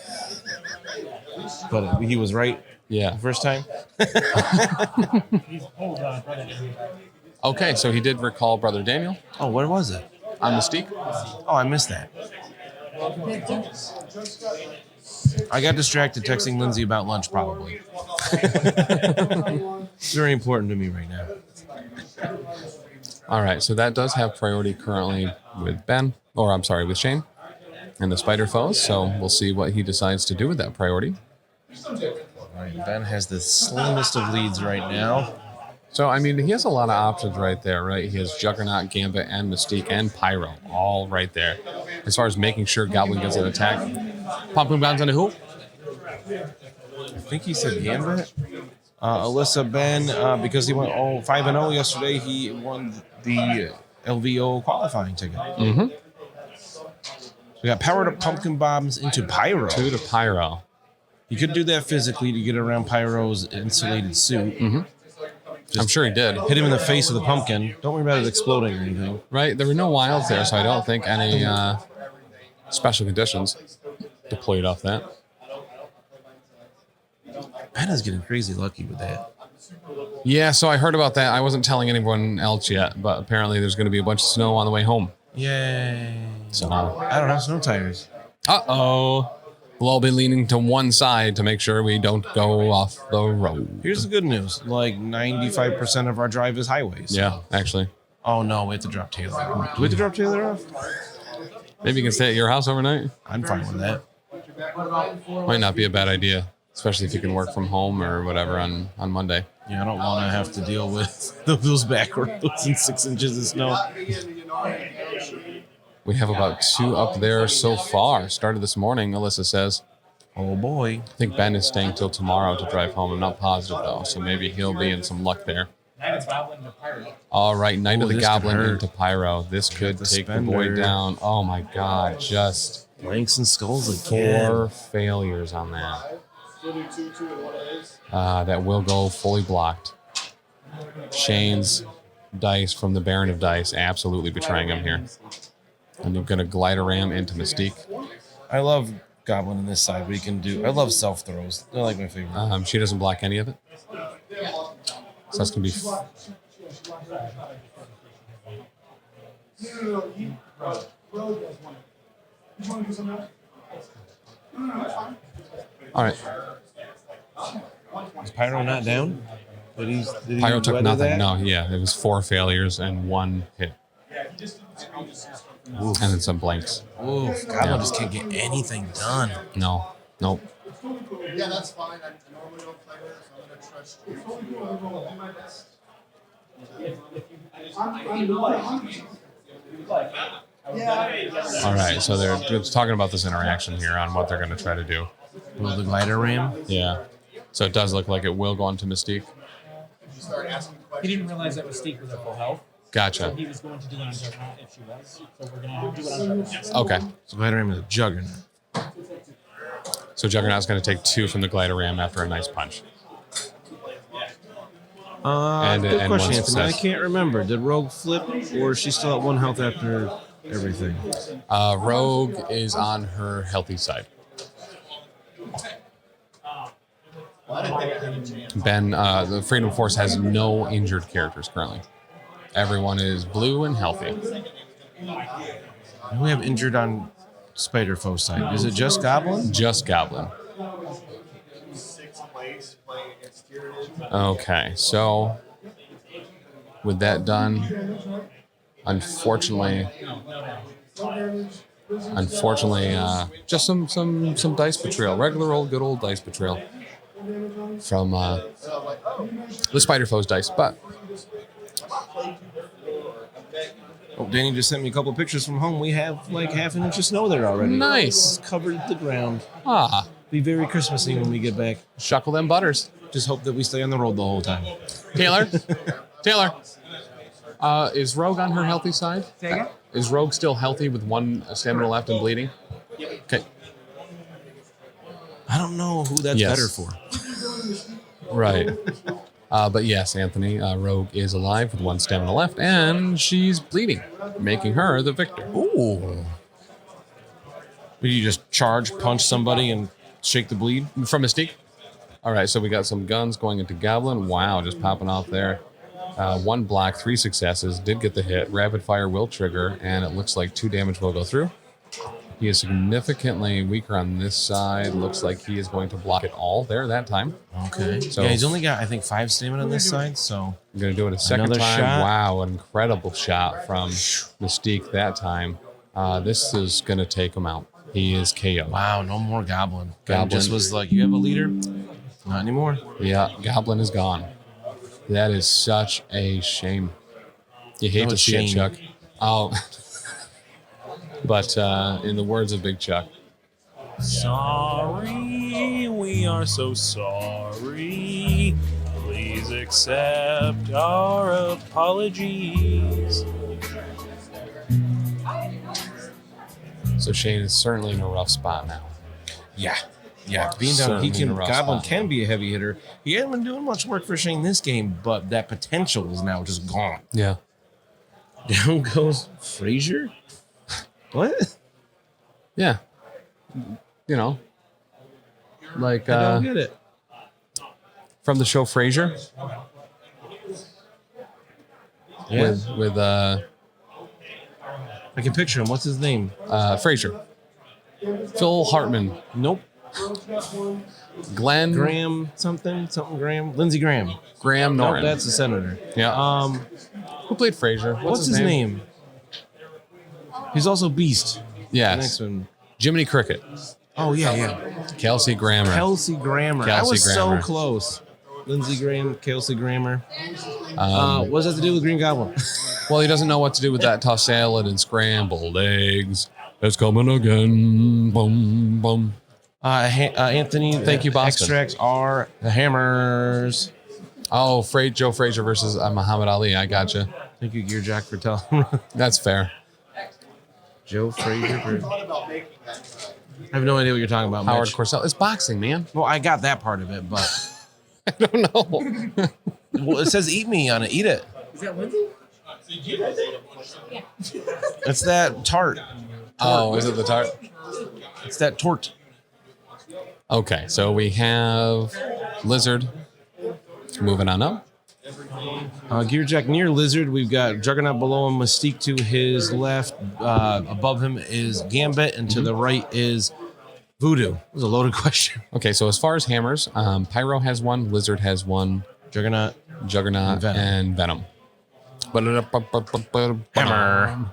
he was right Yeah. the first time. Hold on, Brother Daniel. Okay, so he did recall Brother Daniel Oh, what was it? on Mystique. Oh, I missed that. I got distracted texting Lindsay about lunch, probably. It's very important to me right now. All right, so that does have priority currently with Ben, or I'm sorry, with Shane and the Spider Foes. So we'll see what he decides to do with that priority. All right, Ben has the slimmest of leads right now. So, I mean, he has a lot of options right there, right? He has Juggernaut, Gambit, and Mystique, and Pyro, all right there. As far as making sure Goblin gets an attack. Pumping bounds on the who? I think he said Gambit. Alyssa Ben, because he went 5-0 yesterday, he won the LVO qualifying ticket. Mm-hmm. So we got powered up pumpkin bombs into Pyro. 2 to Pyro. You could do that physically to get around Pyro's insulated suit. Mm-hmm. I'm sure he did. Hit him in the face with a pumpkin. Don't worry about it exploding or anything. Right? There were no wilds there, so I don't think any special conditions deployed off that. Ben is getting crazy lucky with that. Yeah, so I heard about that. I wasn't telling anyone else yet, but apparently there's going to be a bunch of snow on the way home. Yay. So, I don't have snow tires. uh-oh. We'll all be leaning to one side to make sure we don't go off the road. Here's the good news. 95% of our drive is highways. Yeah, actually. Oh, no. We have to drop Taylor off. Do we have to drop Taylor off? Maybe you can stay at your house overnight. I'm fine with that. Might not be a bad idea, especially if you can work from home or whatever on Monday. Yeah, I don't want to have to deal with those back roads and 6 inches of snow. We have about 2 up there so far. Started this morning, Alyssa says. Oh boy. I think Ben is staying till tomorrow to drive home. I'm not positive though, so maybe he'll be in some luck there. Knight of Goblin to Pyro. All right, Knight of the this could Goblin hurt. into Pyro. This could the take the boy spender. down. Oh my God, just Blanks and skulls again. 4 failures on that. That will go fully blocked. Shane's dice from the Baron of Dice absolutely betraying him here. And you're going to glider ram into Mystique. I love Goblin on this side. We can do. I love self throws. They're like my favorite. She doesn't block any of it. So that's going to be... All right. Is Pyro not down? Did he Pyro took weather nothing. that? No, yeah. It was 4 failures and 1 hit. And then some blanks. Ooh, Goblin just can't get anything done. No. Nope. Yeah, that's fine. I normally don't play with it, so I'm going to trust you. All right. So they're just talking about this interaction here on what they're going to try to do. Will the glider ram? Yeah. So it does look like it will go on to Mystique. He didn't realize that Mystique was at full health. Gotcha. He was going to do it on Juggernaut if she was. So we're going to do it on Juggernaut. Okay. So glider ram is a Juggernaut. So Juggernaut's going to take 2 from the glider ram after a nice punch. Good and question, one Anthony. I success. can't remember. Did Rogue flip, or is she still at 1 health after everything? Rogue is on her healthy side. Ben, the Freedom Force has no injured characters currently. Everyone is blue and healthy. Who we have injured on Spider Foe side? Is it just Goblin? Just Goblin. Okay, so with that done, unfortunately, just some dice betrayal, regular old good old dice betrayal from the Spider Foe's dice, but. Oh, Danny just sent me a couple of pictures from home. We have like half an inch of snow there already. Nice. It's covered the ground. Ah, Be very Christmassy when we get back. shuckle them butters. Just hope that we stay on the road the whole time. Taylor? Taylor? Is Rogue on her healthy side? Say again? Is Rogue still healthy with 1 stamina left and bleeding? Okay. I don't know who that's Yes. better for. Right. But yes, Anthony, Rogue is alive with 1 stamina left, and she's bleeding, making her the victor. Ooh. Would you just charge, punch somebody, and shake the bleed? From Mystique. All right, so we got some guns going into Goblin. Wow, just popping off there. 1 block, 3 successes. Did get the hit. Rapid fire will trigger, and it looks like 2 damage will go through. He is significantly weaker on this side. Looks like he is going to block it all there that time. Okay. So- yeah, he's only got, I think, 5 stamina on this side, so... I'm going to do it a second Another time. shot. Wow, an incredible shot from Mystique that time. This is going to take him out. He is KO. Wow, no more Goblin. Goblin. Just was like, you have a leader? Not anymore. Yeah, Goblin is gone. That is such a shame. You hate No, to it's see it, Shane. Chuck. Oh. But in the words of Big Chuck, Sorry, we are so sorry. Please accept our apologies. so Shane is certainly in a rough spot now. Yeah. Yeah, being down, he Certainly in a can. rough Goblin spot. can be a heavy hitter. He hasn't been doing much work for Shane this game, but that potential is now just gone. Yeah. Down goes Frazier. What? Yeah. You know, like I don't get it. from the show Frasier Yeah, with I can picture him. What's his name? Frasier. Phil Hartman. Nope. Glenn Graham something Graham. Lindsey Graham. Graham Nope, Norton. that's the senator. Yeah. Who played Frasier? What's his name? He's also Beast. The Yes. next one. Jiminy Cricket. Oh yeah. Kelsey Grammer. Kelsey Grammer. I Kelsey was Grammer. so close. Lindsey Graham, Kelsey Grammer. What does that have to do with Green Goblin? Well, he doesn't know what to do with that tossed salad and scrambled eggs. It's coming again. Boom, boom. Anthony, Thank you, Boston. Extracts are the hammers. Oh, Joe Frazier versus Muhammad Ali. I gotcha. Thank you, Gear Jack, for telling. That's fair. Joe Frazier. I have no idea what you're talking about, Howard Mitch. Cosell. It's boxing, man. Well, I got that part of it, but I don't know. well, it says "eat me" on it. Eat it. Is that Lindsay? It's that tart. Oh, is it the tart? It's that tort. Okay, so we have Lizard moving on up. Gear Jack near Lizard. We've got Juggernaut below him, Mystique to his left. Above him is Gambit, and to the right is Voodoo. It was a loaded question. Okay, so as far as hammers, Pyro has one, Lizard has one, Juggernaut. and Venom. Hammer.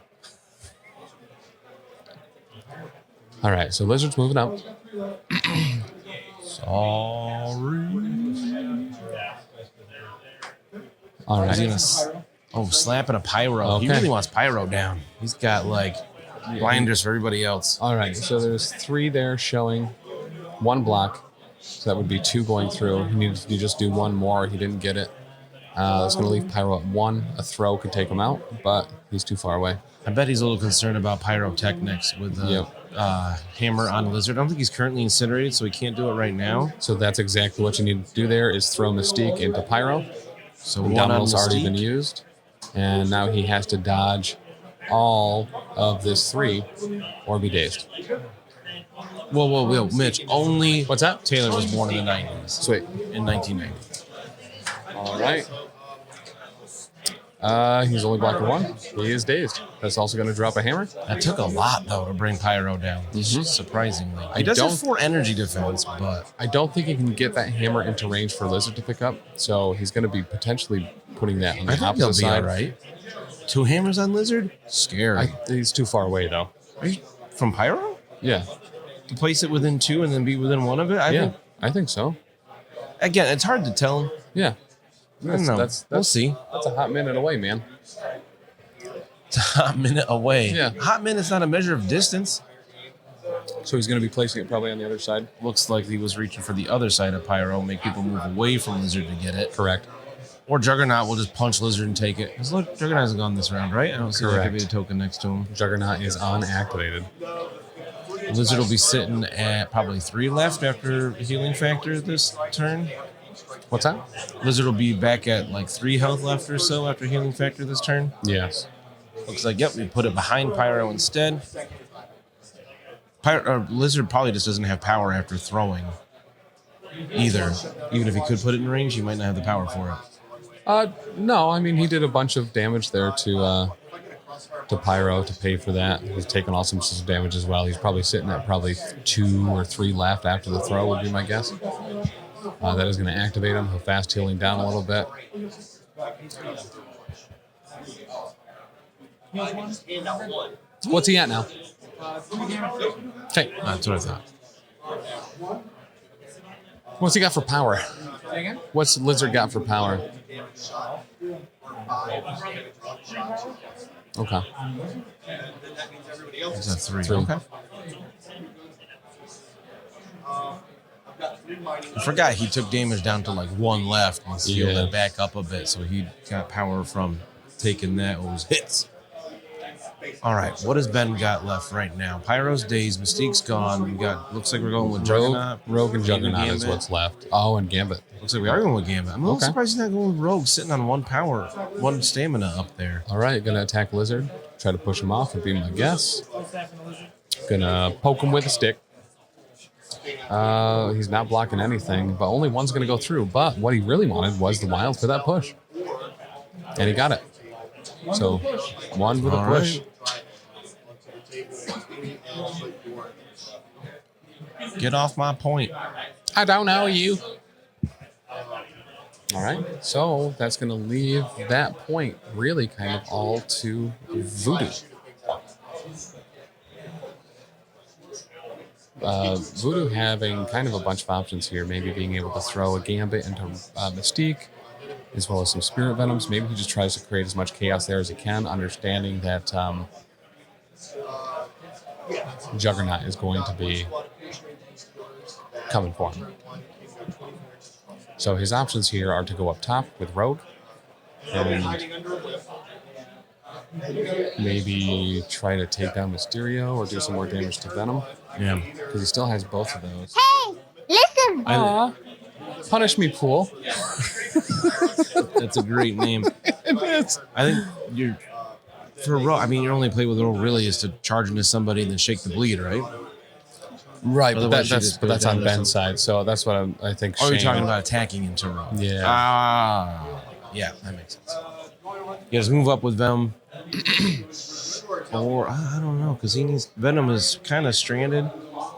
All right, so Lizard's moving up. Sorry. All right. Slapping a Pyro. He Okay. really wants Pyro down. He's got like blinders for everybody else. All right, so there's 3 there showing 1 block. So that would be 2 going through. He needs to just do 1 more. He didn't get it. That's going to leave Pyro at 1. A throw could take him out, but he's too far away. I bet he's a little concerned about pyrotechnics with the hammer on Lizard. I don't think he's currently incinerated, so he can't do it right now. So that's exactly what you need to do there is throw Mystique into Pyro. So The one on domino's already been Mystique. used. And now he has to dodge all of this 3 or be dazed. Whoa, Mitch. Only What's that? Taylor was born in the 90s. Sweet. In 1990. All right. He's only blocking 1. He is dazed. That's also going to drop a hammer. That took a lot, though, to bring Pyro down. Surprisingly. He does have 4 energy defense, but I don't think he can get that hammer into range for Lizard to pick up. So he's going to be potentially putting that on the I think he'll opposite be all side. right. 2 hammers on Lizard? Scary. He's too far away, though. Are you from Pyro? Yeah. To place it within 2 and then be within 1 of it? I think so. Again, it's hard to tell. Yeah. I don't know. We'll see. That's a hot minute away, man. It's a hot minute away. Yeah. Hot minute's not a measure of distance. So he's going to be placing it probably on the other side. Looks like he was reaching for the other side of Pyro, make people move away from Lizard to get it. Correct. Or Juggernaut will just punch Lizard and take it. Because look, Juggernaut hasn't gone this round, right? I don't see there could be a token next to him. Juggernaut is unactivated. Lizard will be sitting at probably 3 left after healing factor this turn. What's that? Lizard will be back at like 3 health left or so after healing factor this turn. Yes. Looks like, yep, we put it behind Pyro instead. Lizard probably just doesn't have power after throwing either. Even if he could put it in range, he might not have the power for it. No, I mean, he did a bunch of damage there to Pyro to pay for that. He's taken all some damage as well. He's probably sitting at 2 or 3 left after the throw would be my guess. That is going to activate him. He'll fast healing down a little bit. What's he at now? Okay. That's what I thought. What's he got for power? What's Lizard got for power? Okay. He's at 3. 3. Okay. I forgot he took damage down to like 1 left and healed it back up a bit, so he got power from taking that those hits. All right, what has Ben got left right now? Pyro's dazed, Mystique's gone. We got looks like we're going with Juggernaut. Rogue and Juggernaut is what's left. Oh, and Gambit. Looks like we are going with Gambit. I'm a little surprised he's not going with Rogue, sitting on 1 power, 1 stamina up there. All right, gonna attack Lizard. Try to push him off would be my guess. Gonna poke him with a stick. He's not blocking anything, but only one's gonna go through. But what he really wanted was the wild for that push, and he got it. So 1 with a push. Right. Get off my point. I don't know you. All right, so that's going to leave that point really kind of all to Voodoo. Voodoo having kind of a bunch of options here, maybe being able to throw a Gambit into Mystique, as well as some Spirit Venoms. Maybe he just tries to create as much chaos there as he can, understanding that Juggernaut is going to be coming for him. So his options here are to go up top with Rogue and maybe try to take down Mysterio or do some more damage to Venom. Yeah. Because he still has both of those. Hey, listen. Aw. Punish me, pool. That's a great name. It is. I think you're for Rogue. I mean, your only play with Rogue really is to charge into somebody and then shake the bleed, right? Right, but Otherwise, you that's just put it on down to Ben's side, so that's what I think. Oh, you're Shane- talking about attacking into Rogue. Yeah. Yeah, that makes sense. Yeah, just move up with Venom. Or I don't know, because he needs Venom is kind of stranded.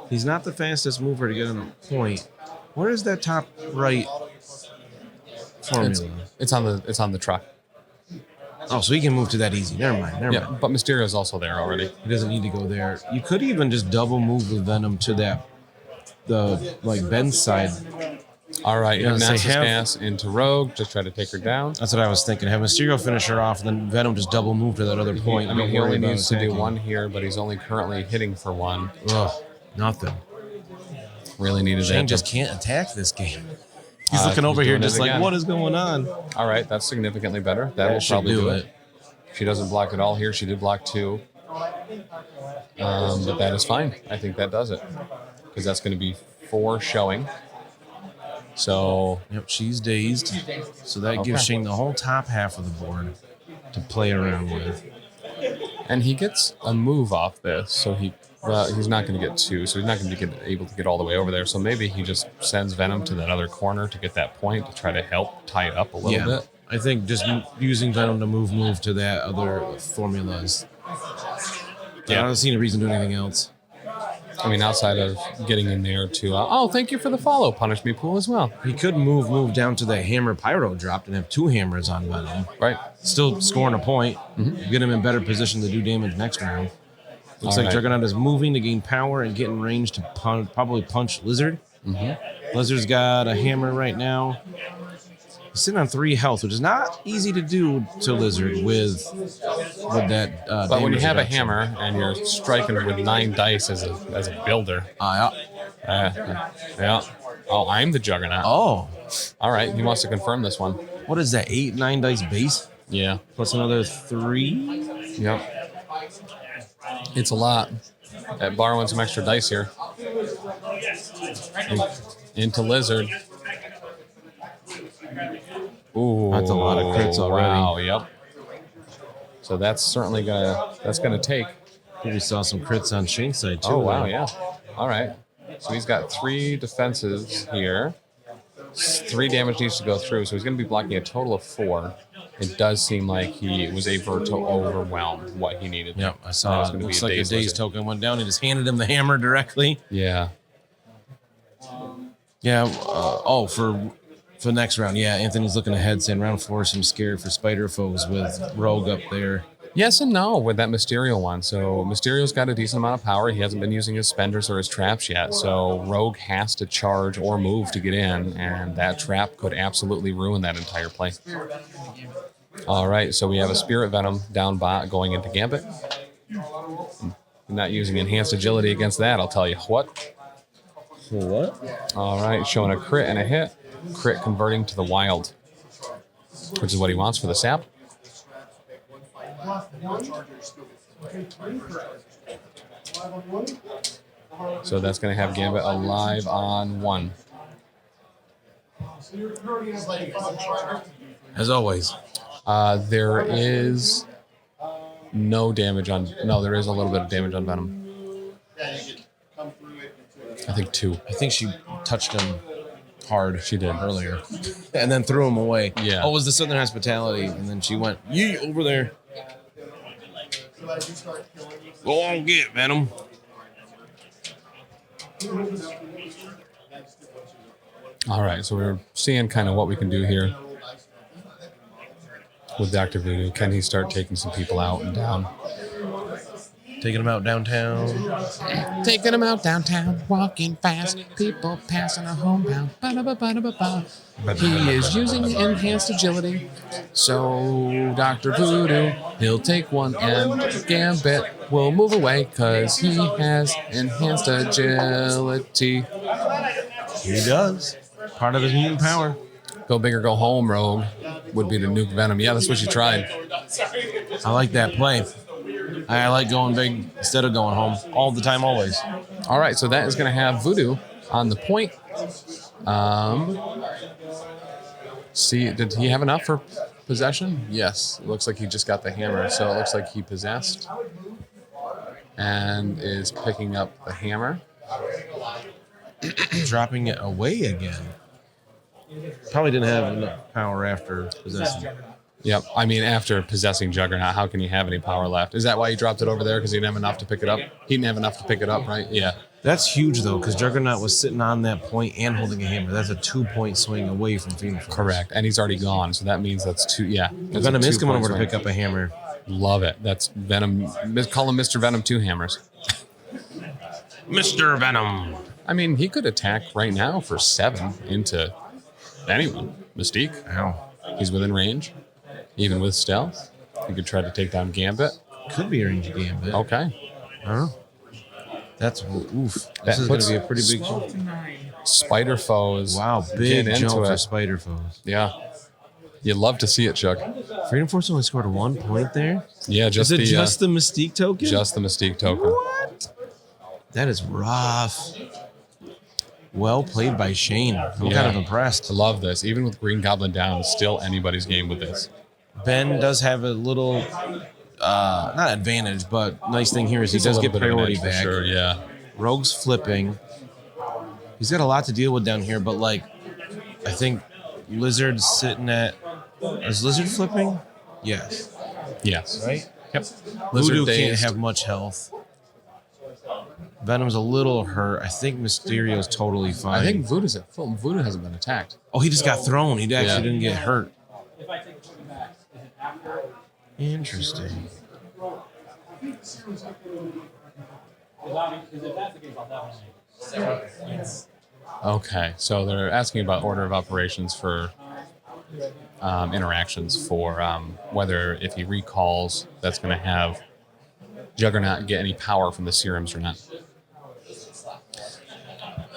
He's not the fastest mover to get on a point. Where is that top right formula? It's on the truck. Oh, so he can move to that easy. Never mind. Yeah, but Mysterio's also there already. He doesn't need to go there. You could even just double move with Venom to the Ben's side. All right, Yeah, Nexus say have- Gas into Rogue. Just try to take her down. That's what I was thinking. Have Mysterio finish her off, and then Venom just double move to that other point. I mean, Don't he worry only about needs to do attacking. one here, but he's only currently hitting for one. Ugh, nothing. Really needed Shane that. just can't attack this game. He's looking he's over here doing it just like, again. what is going on? All right, that's significantly better. That will should probably do it. She doesn't block at all here. She did block 2. But that is fine. I think that does it. Because that's going to be 4 showing. So, Yep, she's dazed. So that gives Okay. Shane the whole top half of the board to play around with. and he gets a move off this. So he's not going to get 2. So he's not going to be able to get all the way over there. So maybe he just sends Venom to that other corner to get that point to try to help tie it up a little bit. I think just using Venom to move to that other formula is. Yeah, I don't see any reason to do anything else. I mean, outside of getting in there to, thank you for the follow, Punish Me Pool as well. He could move down to the hammer Pyro dropped and have 2 hammers on Venom. Right. Still scoring a point. Get him in better position to do damage next round. Looks All like right. Juggernaut is moving to gain power and get in range to probably punch Lizard. Lizard's got a hammer right now. He's sitting on 3 health, which is not easy to do to Lizard with that. But when you damage have a reduction. hammer and you're striking with 9 dice as a builder, yeah. Oh, I'm the Juggernaut. Oh, All right, he wants to confirm this one. what is that? 8-9 dice base Yeah. plus another 3. Yep. It's a lot. Borrowing some extra dice here. Into Lizard. Ooh, That's a lot of crits already. Wow, yep. So that's certainly gonna take. We saw some crits on Shane's side too. Oh wow, yeah. All right. So he's got 3 defenses here. 3 damage needs to go through, so he's going to be blocking a total of 4. It does seem like he was able to overwhelm what he needed. Yep, I That saw was it. gonna be Looks a like a dazed dazed Lizard. token went down. He just handed him the hammer directly. Yeah. Yeah. For next round, yeah. Anthony's looking ahead, saying round 4 some scared for spider foes with Rogue up there. Yes and no with that Mysterio one. So Mysterio's got a decent amount of power. He hasn't been using his spenders or his traps yet. So Rogue has to charge or move to get in, and that trap could absolutely ruin that entire play. All right, so we have a Spirit Venom down bot going into Gambit. Not using enhanced agility against that, I'll tell you what. What? All right, showing a crit and a hit. Crit converting to the wild, which is what he wants for the sap. So that's going to have Gambit alive on 1. As always. There is no damage on... No, there is a little bit of damage on Venom. I think 2. I think she touched him hard. She did. Earlier. And then threw him away. Yeah. Oh, it was the Southern Hospitality. And then she went, yee, over there. Go on, get Venom. All right, so we're seeing kind of what we can do here with Dr. Voodoo. Can he start taking some people out and down? Taking him out downtown. Taking them out downtown, walking fast, people passing a homebound. Ba-da-ba-ba-da-ba-ba. He is using enhanced agility, so Dr. Voodoo, he'll take one, and Gambit will move away because he has enhanced agility. He does. Part of his mutant power. Go big or go home, Rogue, would be to nuke Venom. Yeah, that's what you tried. I like that play. I like going big instead of going home all the time, always. All right, so that is going to have Voodoo on the point. See, did he have enough for possession? Yes. It looks like he just got the hammer, so it looks like he possessed and is picking up the hammer. Dropping it away again. Probably didn't have enough power after possessing. Yep. I mean, after possessing Juggernaut, how can you have any power left? Is that why he dropped it over there? Because he didn't have enough to pick it up? He didn't have enough to pick it up, right? Yeah. That's huge, though, because Juggernaut was sitting on that point and holding a hammer. That's a 2-point swing away from Phoenix Force. Correct. And he's already gone, so that means that's two. Yeah. Venom is coming over to pick up a hammer. Love it. That's Venom. Call him Mr. Venom 2 hammers. Mr. Venom. I mean, he could attack right now for 7 into anyone. Mystique. Ow. He's within range, even with stealth. He could try to take down Gambit. Could be a range Gambit. Okay. I don't know. That's oof. That This is going puts- to be a pretty big jump. Spider foes. Wow, big get jump into for it. Spider foes. Yeah. You'd love to see it, Chuck. Freedom Force only scored 1 point there. Yeah, just Is it the just the Mystique token? just the Mystique token. What? That is rough. Well played by Shane. I'm Yeah. kind of impressed. I love this. Even with Green Goblin down, it's still anybody's game with this. Ben does have a little, not advantage, but nice thing here is he It's a does little get bit of an priority edge for back. Sure, yeah. Rogue's flipping. He's got a lot to deal with down here, but like, I think Lizard's sitting at. Is Lizard flipping? Yes. Yes. Right? Yep. Voodoo Lizard can't dazed. have much health. Venom's a little hurt. I think Mysterio's totally fine. I think Voodoo's at full. Voodoo hasn't been attacked. Oh, he just got thrown. He actually Yeah. didn't get hurt. Interesting. Okay, so they're asking about order of operations for interactions for whether if he recalls, that's going to have Juggernaut get any power from the serums or not.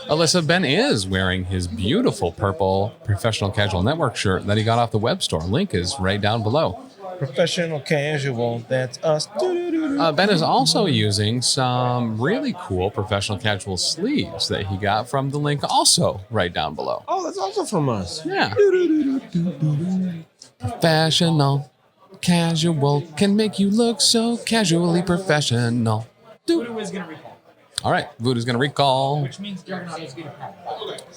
Alyssa, Ben is wearing his beautiful purple Professional Casual Network shirt that he got off the web store. Link is right down below. Professional casual, that's us. Ben is also using some really cool Professional Casual sleeves that he got from the link also right down below. Oh, that's also from us. Yeah. Professional Casual can make you look so casually professional. Voodoo is going to recall, All right, Voodoo's going to recall. which means Juggernaut is getting power.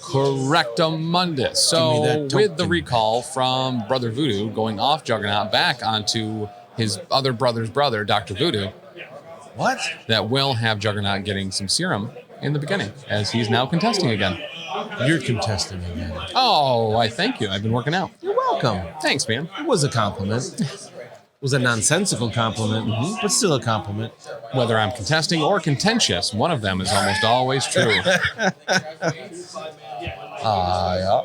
Correctamundus. Give me So that with the token. recall from Brother Voodoo going off Juggernaut back onto his other brother's brother, Dr. Voodoo, What? that will have Juggernaut getting some serum in the beginning as he's now contesting again. You're contesting again. Oh, I thank you. I've been working out. You're welcome. Thanks, man. It was a compliment. It was a nonsensical compliment, but still a compliment. Whether I'm contesting or contentious, one of them is almost always true. Yeah.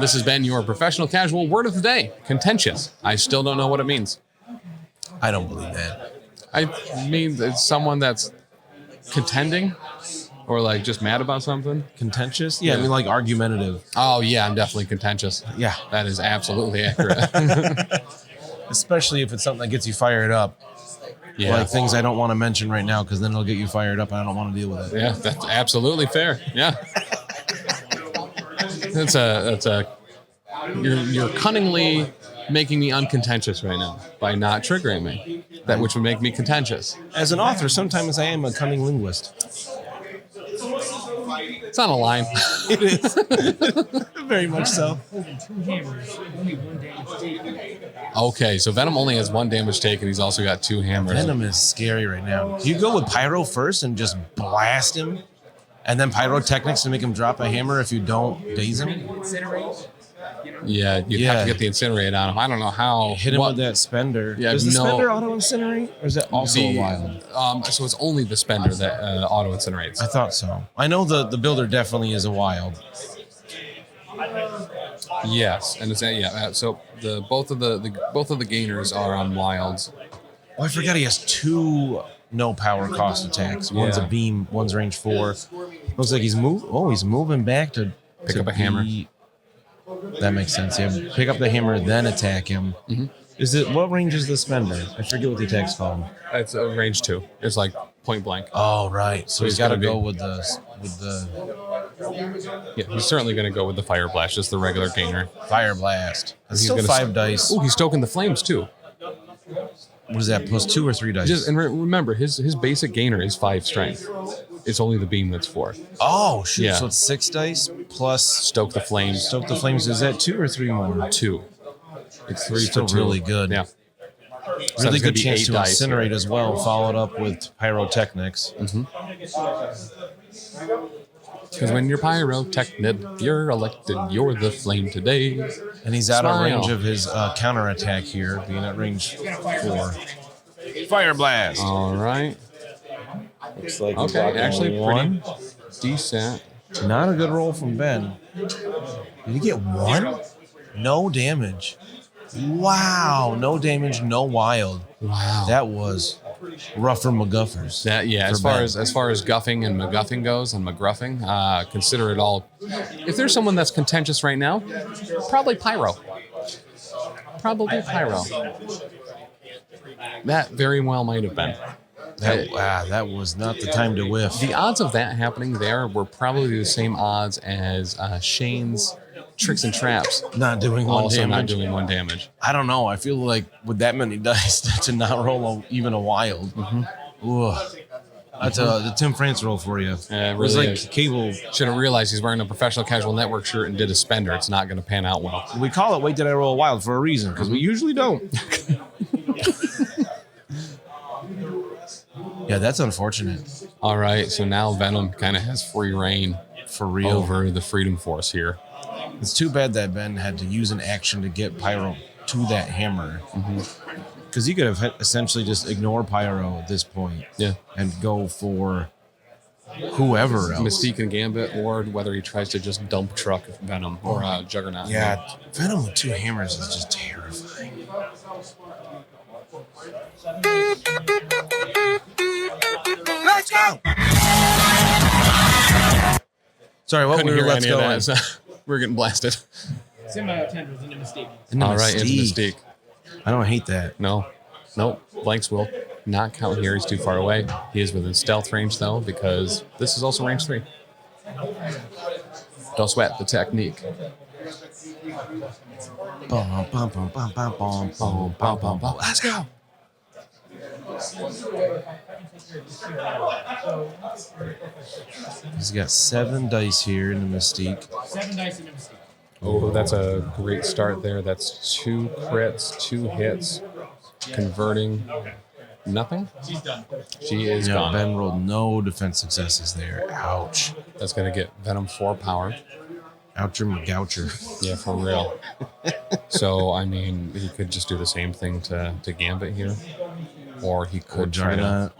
This has been your Professional Casual word of the day. Contentious. I still don't know what it means. I don't believe that. I mean, it's someone that's contending or like just mad about something. Contentious? Yeah, I mean like argumentative. Oh, yeah, I'm definitely contentious. Yeah. That is absolutely accurate. Especially if it's something that gets you fired up. Yeah. Like things I don't want to mention right now because then it'll get you fired up and I don't want to deal with it. Yeah, that's absolutely fair. Yeah. You're cunningly making me uncontentious right now by not triggering me. That which would make me contentious. As an author, sometimes I am a cunning linguist. It's on a line. It is. Very much so. Holding 2 hammers, only 1 damage taken. Okay, so Venom only has 1 damage taken. He's also got 2 hammers. Venom is scary right now. Do you go with Pyro first and just blast him? And then pyrotechnics to make him drop a hammer if you don't daze him? Incinerate. Yeah, you'd have to get the incinerate on him. I don't know how. Hit him with that spender. Yeah, Does the no. spender auto-incinerate? Or is that also a wild? So it's only the spender that auto incinerates. I thought so. I know the builder definitely is a wild. Yes, and it's so both of the gainers are on wilds. Oh, I forgot he has 2 no power cost attacks. One's a Yeah. beam, one's range 4. Looks like he's moving back to Pick up a hammer. That makes sense. Yeah, pick up the hammer, then attack him. Mm-hmm. What range is the spender? I forget what the attack's called. It's a range 2. It's like point blank. Oh, right. So he's got to go with the. Yeah, he's certainly going to go with the Fire Blast, just the regular gainer. Fire Blast. That's He's still gonna 5 dice. Oh, he's stoking the flames too. What is that? Plus 2 or 3 dice? And remember, his basic gainer is 5 strength. It's only the beam that's 4. Oh, shoot. Yeah. So it's 6 dice plus Stoke the flames. Stoke the Flames. Is that 2 or 3 more? 2. It's 3 Still for 2. really good. Yeah. Really it's gonna good be chance 8 to dice incinerate here. as well, followed up with pyrotechnics. Because when you're pyrotechnid, you're elected, you're the flame today. And he's out of Smile. range of his counterattack here, being at range 4. Fire Blast. All right. Looks like Okay, actually one. pretty decent. Not a good roll from Ben. Did he get 1? No damage. Wow. No damage, no wild. Wow. That was rough for McGuffers. That for as far as guffing and McGuffing goes and McGruffing, consider it all. If there's someone that's contentious right now, probably Pyro. Probably Pyro. That very well might have been. That was not the time to whiff. The odds of that happening there were probably the same odds as Shane's Tricks and Traps Not doing 1 also damage. not doing 1 damage. I don't know. I feel like with that many dice to not roll even a wild. Ooh. That's the Tim France roll for you. Yeah, it It was really like is. Cable. Should have realized he's wearing a Professional Casual Network shirt and did a spender. It's not going to pan out well. We call it Wait Did I Roll a Wild for a reason, because we usually don't. Yeah, that's unfortunate. All right, so now Venom kind of has free reign For real. over the Freedom Force here. It's too bad that Ben had to use an action to get Pyro to that hammer. Because he could have essentially just ignored Pyro at this point. Yeah. And go for whoever else. Mystique and Gambit, or whether he tries to just dump truck Venom or Juggernaut. Yeah, Venom with 2 hammers is just terrifying. Let's go! Sorry, what Couldn't we were hear let's any of go. that, so we're getting blasted. Semi-tendrils into Mystique. All right, into Mystique. I don't hate that. No. Nope. Blanks will not count here. He's too far away. He is within stealth range, though, because this is also range 3. Don't sweat the technique. Bum, bum, bum, bum, bum, bum, bum, bum, bum, bum. Let's go. He's got 7 dice here in the Mystique. 7 dice into Mystique. Oh, that's a great start there. That's 2 crits, 2 hits, converting nothing. She's done. She is Yeah, gone. Ben rolled no defense successes there. Ouch. That's going to get Venom 4 power. Oucher McGoucher. Yeah, for real. So, I mean, he could just do the same thing to Gambit here. Or he could try to... Juggernaut.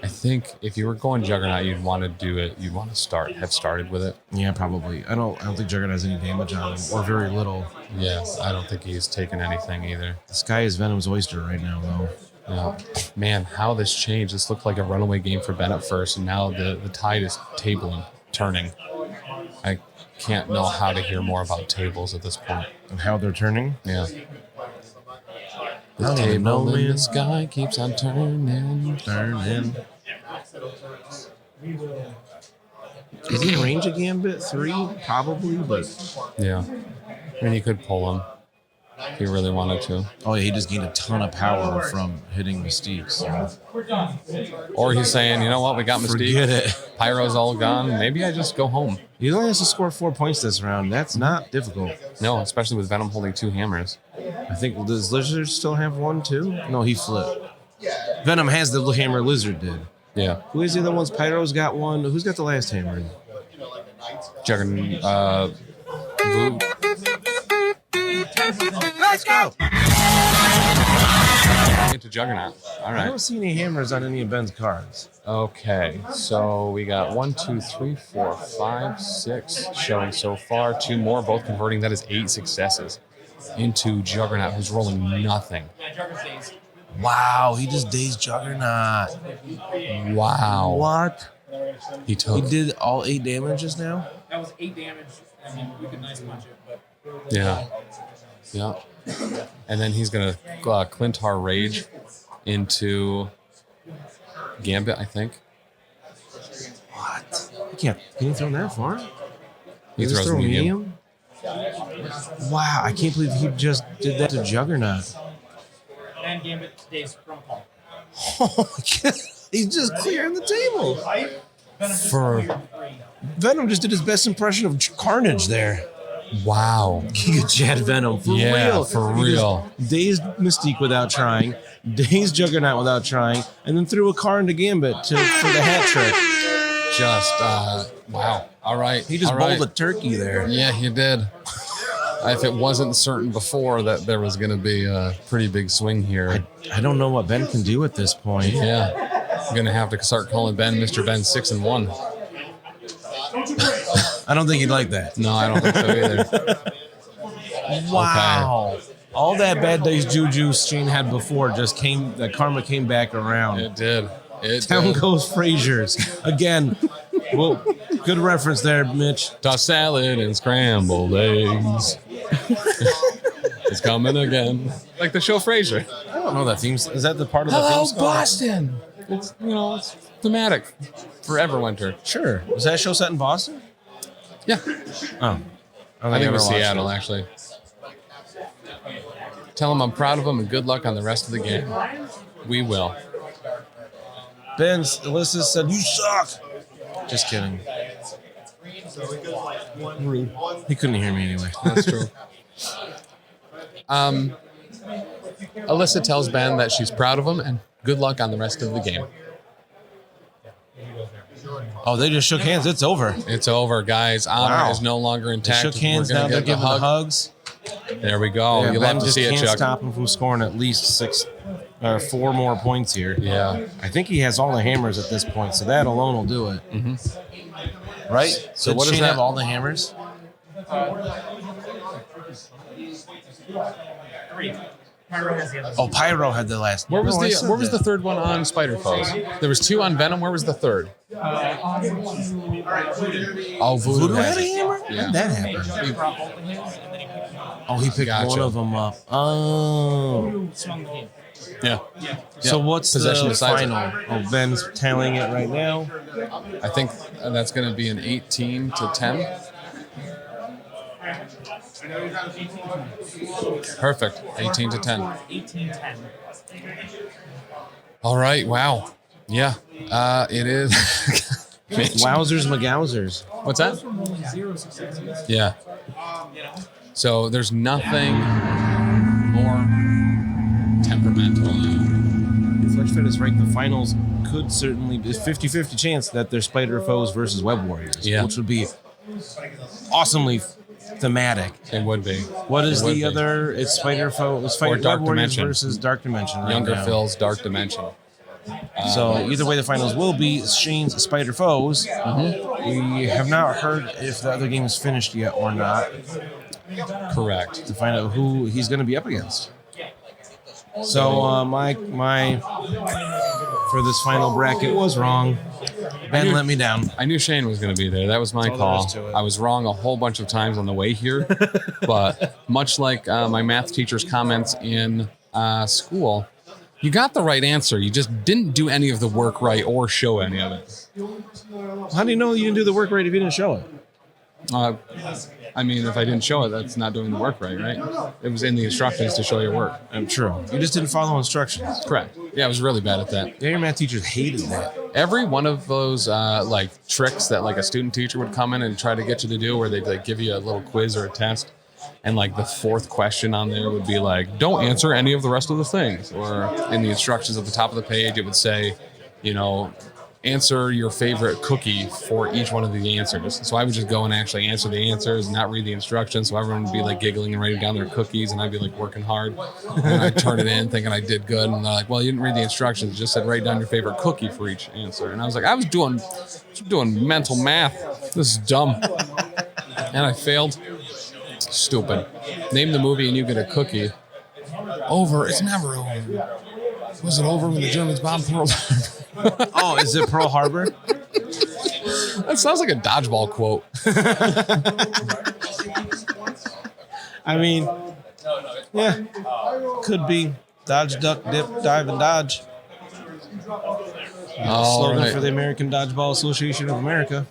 I think if you were going Juggernaut, you'd want to do it. You'd want to have started with it. Yeah, probably. I don't think Juggernaut has any damage on him, or very little. Yeah, I don't think he's taken anything either. The sky is Venom's oyster right now, though. Yeah. Man, how this changed. This looked like a runaway game for Ben at first, and now the tide is tabling, turning. I can't know how to hear more about tables at this point. And how they're turning. Yeah. I The don't even know, table in man. the sky keeps on turning. Turning. Is he in range of Gambit? 3? Probably, but... Yeah. I mean, he could pull him if he really wanted to. Oh, yeah, he just gained a ton of power from hitting Mystique. So. Or he's saying, you know what, we got Mystique. Forget it. Pyro's all gone. Maybe I just go home. He only has to score 4 points this round. That's not difficult. No, especially with Venom holding 2 hammers. I think, does Lizard still have 1 too? No, he flipped. Venom has the hammer Lizard did. Yeah. Who is the other ones? Pyro's got 1. Who's got the last hammer? Juggernaut. Voodoo. Let's go! Into Juggernaut. All I right. don't see any hammers on any of Ben's cards. Okay, so we got 1, 2, 3, 4, 5, 6 showing so far. 2 more, both converting. That is 8 successes into Juggernaut, who's rolling nothing. Yeah, Juggernaut stays. Wow, he just dazed Juggernaut. Wow. What? He took. He did all 8 damage just now? That was 8 damage. I mean, we could nice punch it, but Yeah. Yeah. And then he's going to Clintar Rage into Gambit, I think. What? Can you throw him that far? He Just throws throw medium. Wow, I can't believe he just did that to Juggernaut. and Gambit stays from call. Oh my god, he's just clearing the table. Venom just For- cleared 3. Venom just did his best impression of Carnage there. Wow. He could jet Venom for Yeah, real. for He just real. dazed Mystique without trying, dazed Juggernaut without trying, and then threw a car into Gambit for the hat trick. Just, wow. All right. He just all bowled right. a turkey there. Yeah, he did. If it wasn't certain before that there was going to be a pretty big swing here, I don't know what Ben can do at this point. yeah, I'm going to have to start calling Ben Mr. Ben 6 and 1. I don't think he'd like that. No, I don't think so either. Wow. All that bad days juju Shane had before just came, the karma came back around. It did. It Down did. goes Frazier's. Again, well, good reference there, Mitch. Tossed salad and scrambled eggs. It's coming again. Like the show Frasier. I don't know that theme. Is that the part of the Hello, theme song? Boston. It's, it's thematic for Everwinter. Sure. Was that show set in Boston? Yeah. Oh. I think it ever was watched Seattle, actually. Tell him I'm proud of him and good luck on the rest of the game. We will. Ben, Alyssa said, you suck. Just kidding. Rude. He couldn't hear me anyway. That's true. Alyssa tells Ben that she's proud of him and good luck on the rest of the game. Oh, they just shook hands. It's over. It's over, guys. Honor Wow. is no longer They intact. shook hands. We're gonna Now they're get the giving hug. hugs. There we go. Yeah, You'll Ben have to just see it, can't Chuck. stop him from scoring at least 4 more points here. Yeah. I think he has all the hammers at this point, so that alone will do it. Mm-hmm. Right? So Did what is Shane that? have all the hammers? 3. Pyro has the other. Oh, Pyro had the last. Where was No, I said the that. third one on Spider Foes? There was 2 on Venom. Where was the third? Oh, Voodoo, Voodoo has had a it. hammer? Yeah. How'd that happen? He brought both of his, and then he picked one up. Oh, he picked Gotcha. one of them up. Oh. Voodoo swung the game. Yeah. So what's Possession the decides it. final? Oh, Ben's tallying it right now. I think that's going to be an 18 to 10. Perfect. 18 to 10. 18-10. All right. Wow. Yeah. It is. Wowzers McGowzers. What's that? Rolling 0 successes. Yeah. So there's nothing more temperamental. Fleshfed is right. The finals could certainly be 50-50 chance that they're Spider Foes versus Web Warriors, Yeah. which would be awesomely thematic. It would be. What is It would the be. other? It's Spider Foe. It's Or Web Dark Warriors Dimension. versus Dark Dimension. Right Younger now. Phil's Dark Dimension. So either way, the finals will be Shane's Spider Foes. Mm-hmm. We have not heard if the other game is finished yet or not Correct. to find out who he's going to be up against. So my for this final bracket was wrong. Ben let me down. I knew Shane was going to be there. That was my That's all there is call. to it. I was wrong a whole bunch of times on the way here. But much like my math teacher's comments in school, you got the right answer. You just didn't do any of the work right or show any of it. How do you know you didn't do the work right if you didn't show it? I mean, if I didn't show it, that's not doing the work right? It was in the instructions to show your work. True. You just didn't follow instructions. Correct. Yeah, I was really bad at that. Yeah, your math teachers hated that. Every one of those like tricks that like a student teacher would come in and try to get you to do, where they'd like give you a little quiz or a test, and like the 4th question on there would be like, don't answer any of the rest of the things. Or in the instructions at the top of the page, it would say, answer your favorite cookie for each one of the answers. So I would just go and actually answer the answers and not read the instructions. So everyone would be like giggling and writing down their cookies, and I'd be like working hard. And I'd turn it in thinking I did good. And they're like, well, you didn't read the instructions. It just said write down your favorite cookie for each answer. And I was like, I was doing mental math. This is dumb. And I failed. Stupid. Name the movie and you get a cookie. Over. It's never over. Was it over when the Germans bombed Pearl Harbor? Oh, is it Pearl Harbor? That sounds like a dodgeball quote. I mean, yeah, could be dodge, duck, dip, dive, and dodge. Slogan Right. for the American Dodgeball Association of America.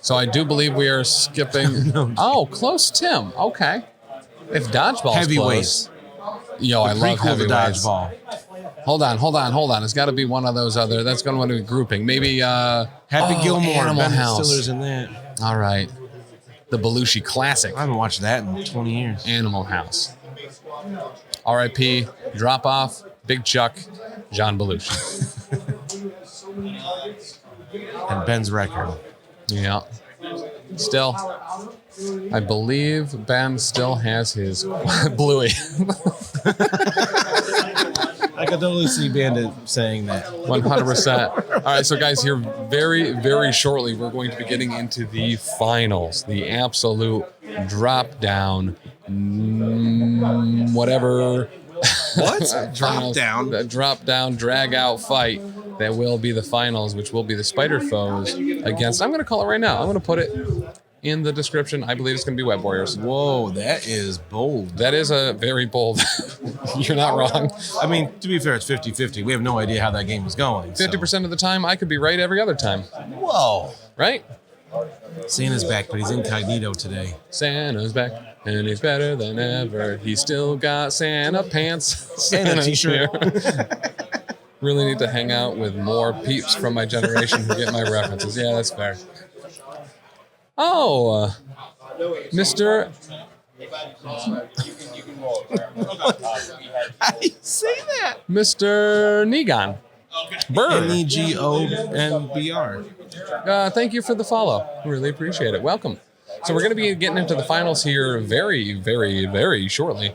So I do believe we are skipping. Oh, close, Tim. Okay. If dodgeball's Heavyweights. close. Yo, I love Prequel to heavyweights. dodgeball. Hold on. It's got to be one of those other. That's going to want to be grouping. Maybe Happy Gilmore, Animal Ben House. Stiller's in that. All right. The Belushi Classic. I haven't watched that in 20 years. Animal House. R.I.P. Drop off. Big Chuck. John Belushi. And Ben's record. Yeah. Still, I believe Ben still has his Bluey. I could totally see Bandit saying that. 100%. All right, so guys, here very, very shortly, we're going to be getting into the finals, the absolute drop down, whatever. What? Drop down? The drop down, drag out fight that will be the finals, which will be the Spider Foes against. I'm going to call it right now. I'm going to put it in the description. I believe it's going to be Web Warriors. Whoa, that is bold. That is a very bold. You're not wrong. I mean, to be fair, it's 50-50. We have no idea how that game is going. 50% of the time, I could be right every other time. Whoa. Right? Santa's back, but he's incognito today. Santa's back, and he's better than ever. He's still got Santa pants. And a t-shirt. Really need to hang out with more peeps from my generation who get my references. Yeah, that's fair. Oh, Mr. How do you say that? Mr. Negon. Bird. Negonbr. Thank you for the follow. Really appreciate it. Welcome. So we're going to be getting into the finals here very, very, very shortly,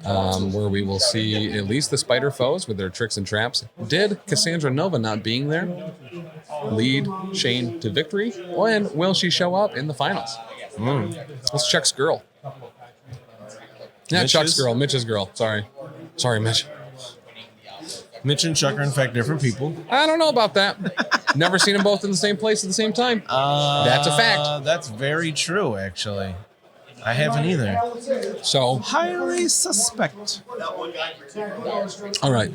where we will see at least the Spider Foes with their tricks and traps. Did Cassandra Nova not being there lead Shane to victory? When will she show up in the finals? Let's Chuck's girl. Not Chuck's girl, Mitch's girl. Sorry, Mitch. Mitch and Chuck are, in fact, different people. I don't know about that. Never seen them both in the same place at the same time. That's a fact. That's very true, actually. I haven't either. So, Highly suspect. all right.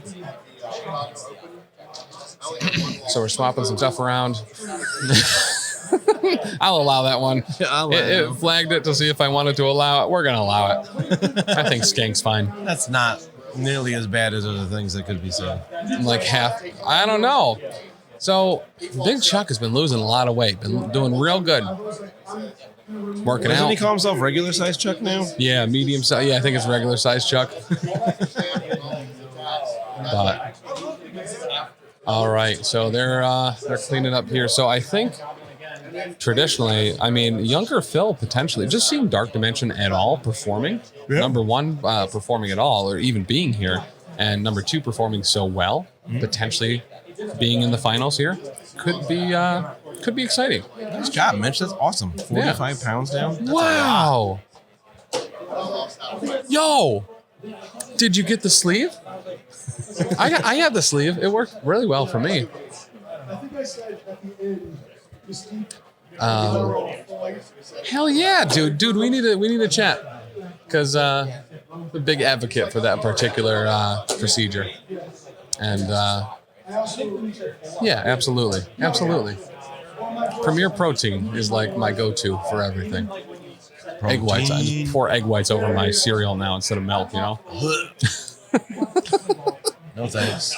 So we're swapping some stuff around. I'll allow that one. It flagged it to see if I wanted to allow it. We're going to allow it. I think Skank's fine. That's not nearly as bad as other things that could be said. Like half. I don't know. So Big Chuck has been losing a lot of weight. Been doing real good. Working Doesn't out. he call himself regular size Chuck now? Yeah, medium size. Yeah, I think it's regular size Chuck. But all right, so they're cleaning up here. So I think traditionally, I mean, younger Phil potentially just seeing Dark Dimension at all performing. Yeah. Number one, performing at all, or even being here, and number two, performing so well, potentially being in the finals here could be exciting. Nice job, Mitch. That's awesome. 45 pounds down. That's Wow. Yo, did you get the sleeve? I had the sleeve. It worked really well for me. Hell yeah, dude, we need to chat because I'm a big advocate for that particular procedure, and yeah, absolutely. Premier Protein is like my go-to for everything. Egg whites. I just pour egg whites over my cereal now instead of milk. You know. No thanks.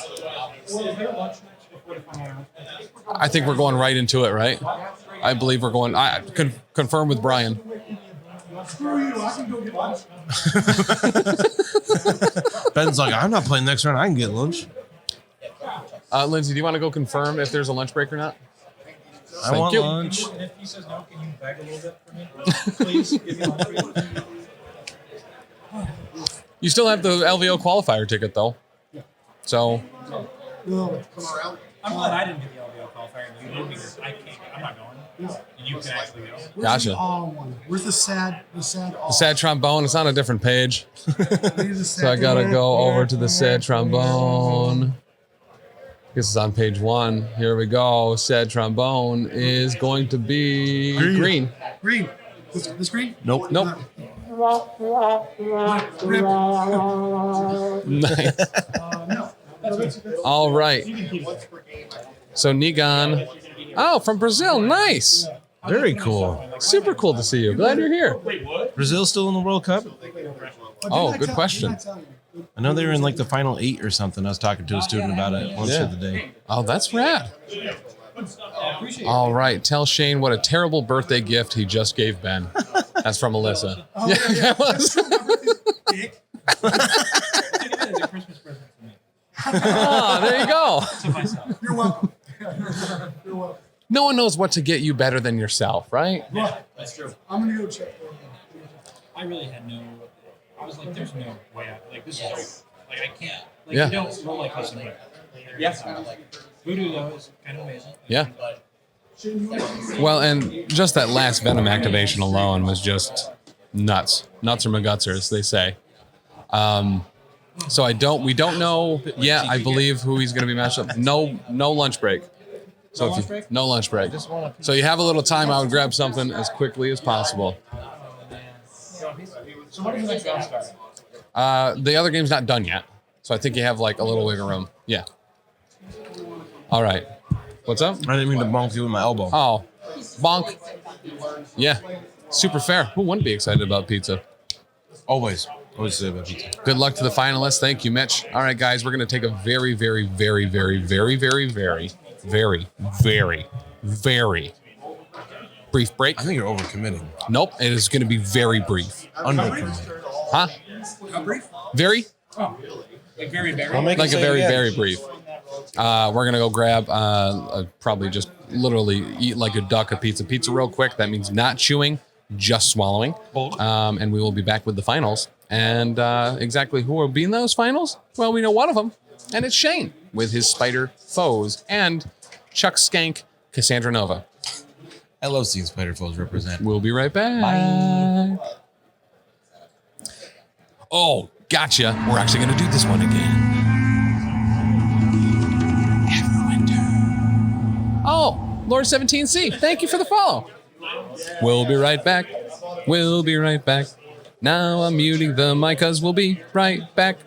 I think we're going right into it, right? I believe we're going. I confirm with Brian. Ben's like, I'm not playing next round. I can get lunch. Lindsay, do you want to go confirm if there's a lunch break or not? I want lunch. And if he says no, can you beg a little bit for me? Please give me lunch. You still have the LVO qualifier ticket though, so I'm glad I didn't get the LVO qualifier and you did because I can't. I'm not going. And you can actually go. Where's Gotcha. the all one? Where's the sad the sad trombone. It's on a different page, so I gotta go over to the sad trombone. This is on page 1. Here we go. Said trombone is going to be green. Green. This green? Nope. Nope. Rip. Nice. No. All right. So Negon. Oh, from Brazil. Nice. Very cool. Super cool to see you. Glad you're here. Brazil still in the World Cup? Oh, good question. I know they were in like the final 8 or something. I was talking to a student about it once the other day. Oh, that's rad. All right. Tell Shane what a terrible birthday gift he just gave Ben. That's from Alyssa. Yeah, that was. Oh, there you go. You're welcome. You're welcome. No one knows what to get you better than yourself, right? Yeah, that's true. I'm gonna go check. I really had no. I was like, there's no way. Like this is like I can't. Like Yeah. you don't roll like this anymore. Yes. Voodoo though is kind of amazing. Yeah. Well, and just that last Venom activation alone was just nuts. Nuts or maguts, as they say. So we don't know yet, I believe, who he's going to be matched up. No lunch break. So no lunch break. So you have a little time, I would grab something as quickly as possible. So what is the next round start? The other game's not done yet. So I think you have like a little wiggle room. Yeah. All right. What's up? I didn't mean to bonk you with my elbow. Oh, bonk. Yeah. Super fair. Who wouldn't be excited about pizza? Always say about pizza. Good luck to the finalists. Thank you, Mitch. All right, guys, we're going to take a very, very, very, very, very, very, very, very, very, very brief break. I think you're overcommitting. Nope, it is going to be very brief. Undercommitting. Huh? How brief? Very? Like very very. I'll make Like it a say very, again. very brief. We're going to go grab probably just literally eat like a duck a pizza real quick. That means not chewing, just swallowing. And we will be back with the finals. And exactly who will be in those finals? Well, we know one of them, and it's Shane with his spider foes and Chuck Skank, Cassandra Nova. I love seeing spider foes represent. We'll be right back. Bye. Oh, gotcha. We're actually going to do this one again. Everwinter. Oh, Lord 17C, thank you for the follow. We'll be right back. We'll be right back. Now I'm muting the mic, 'cause we'll be right back.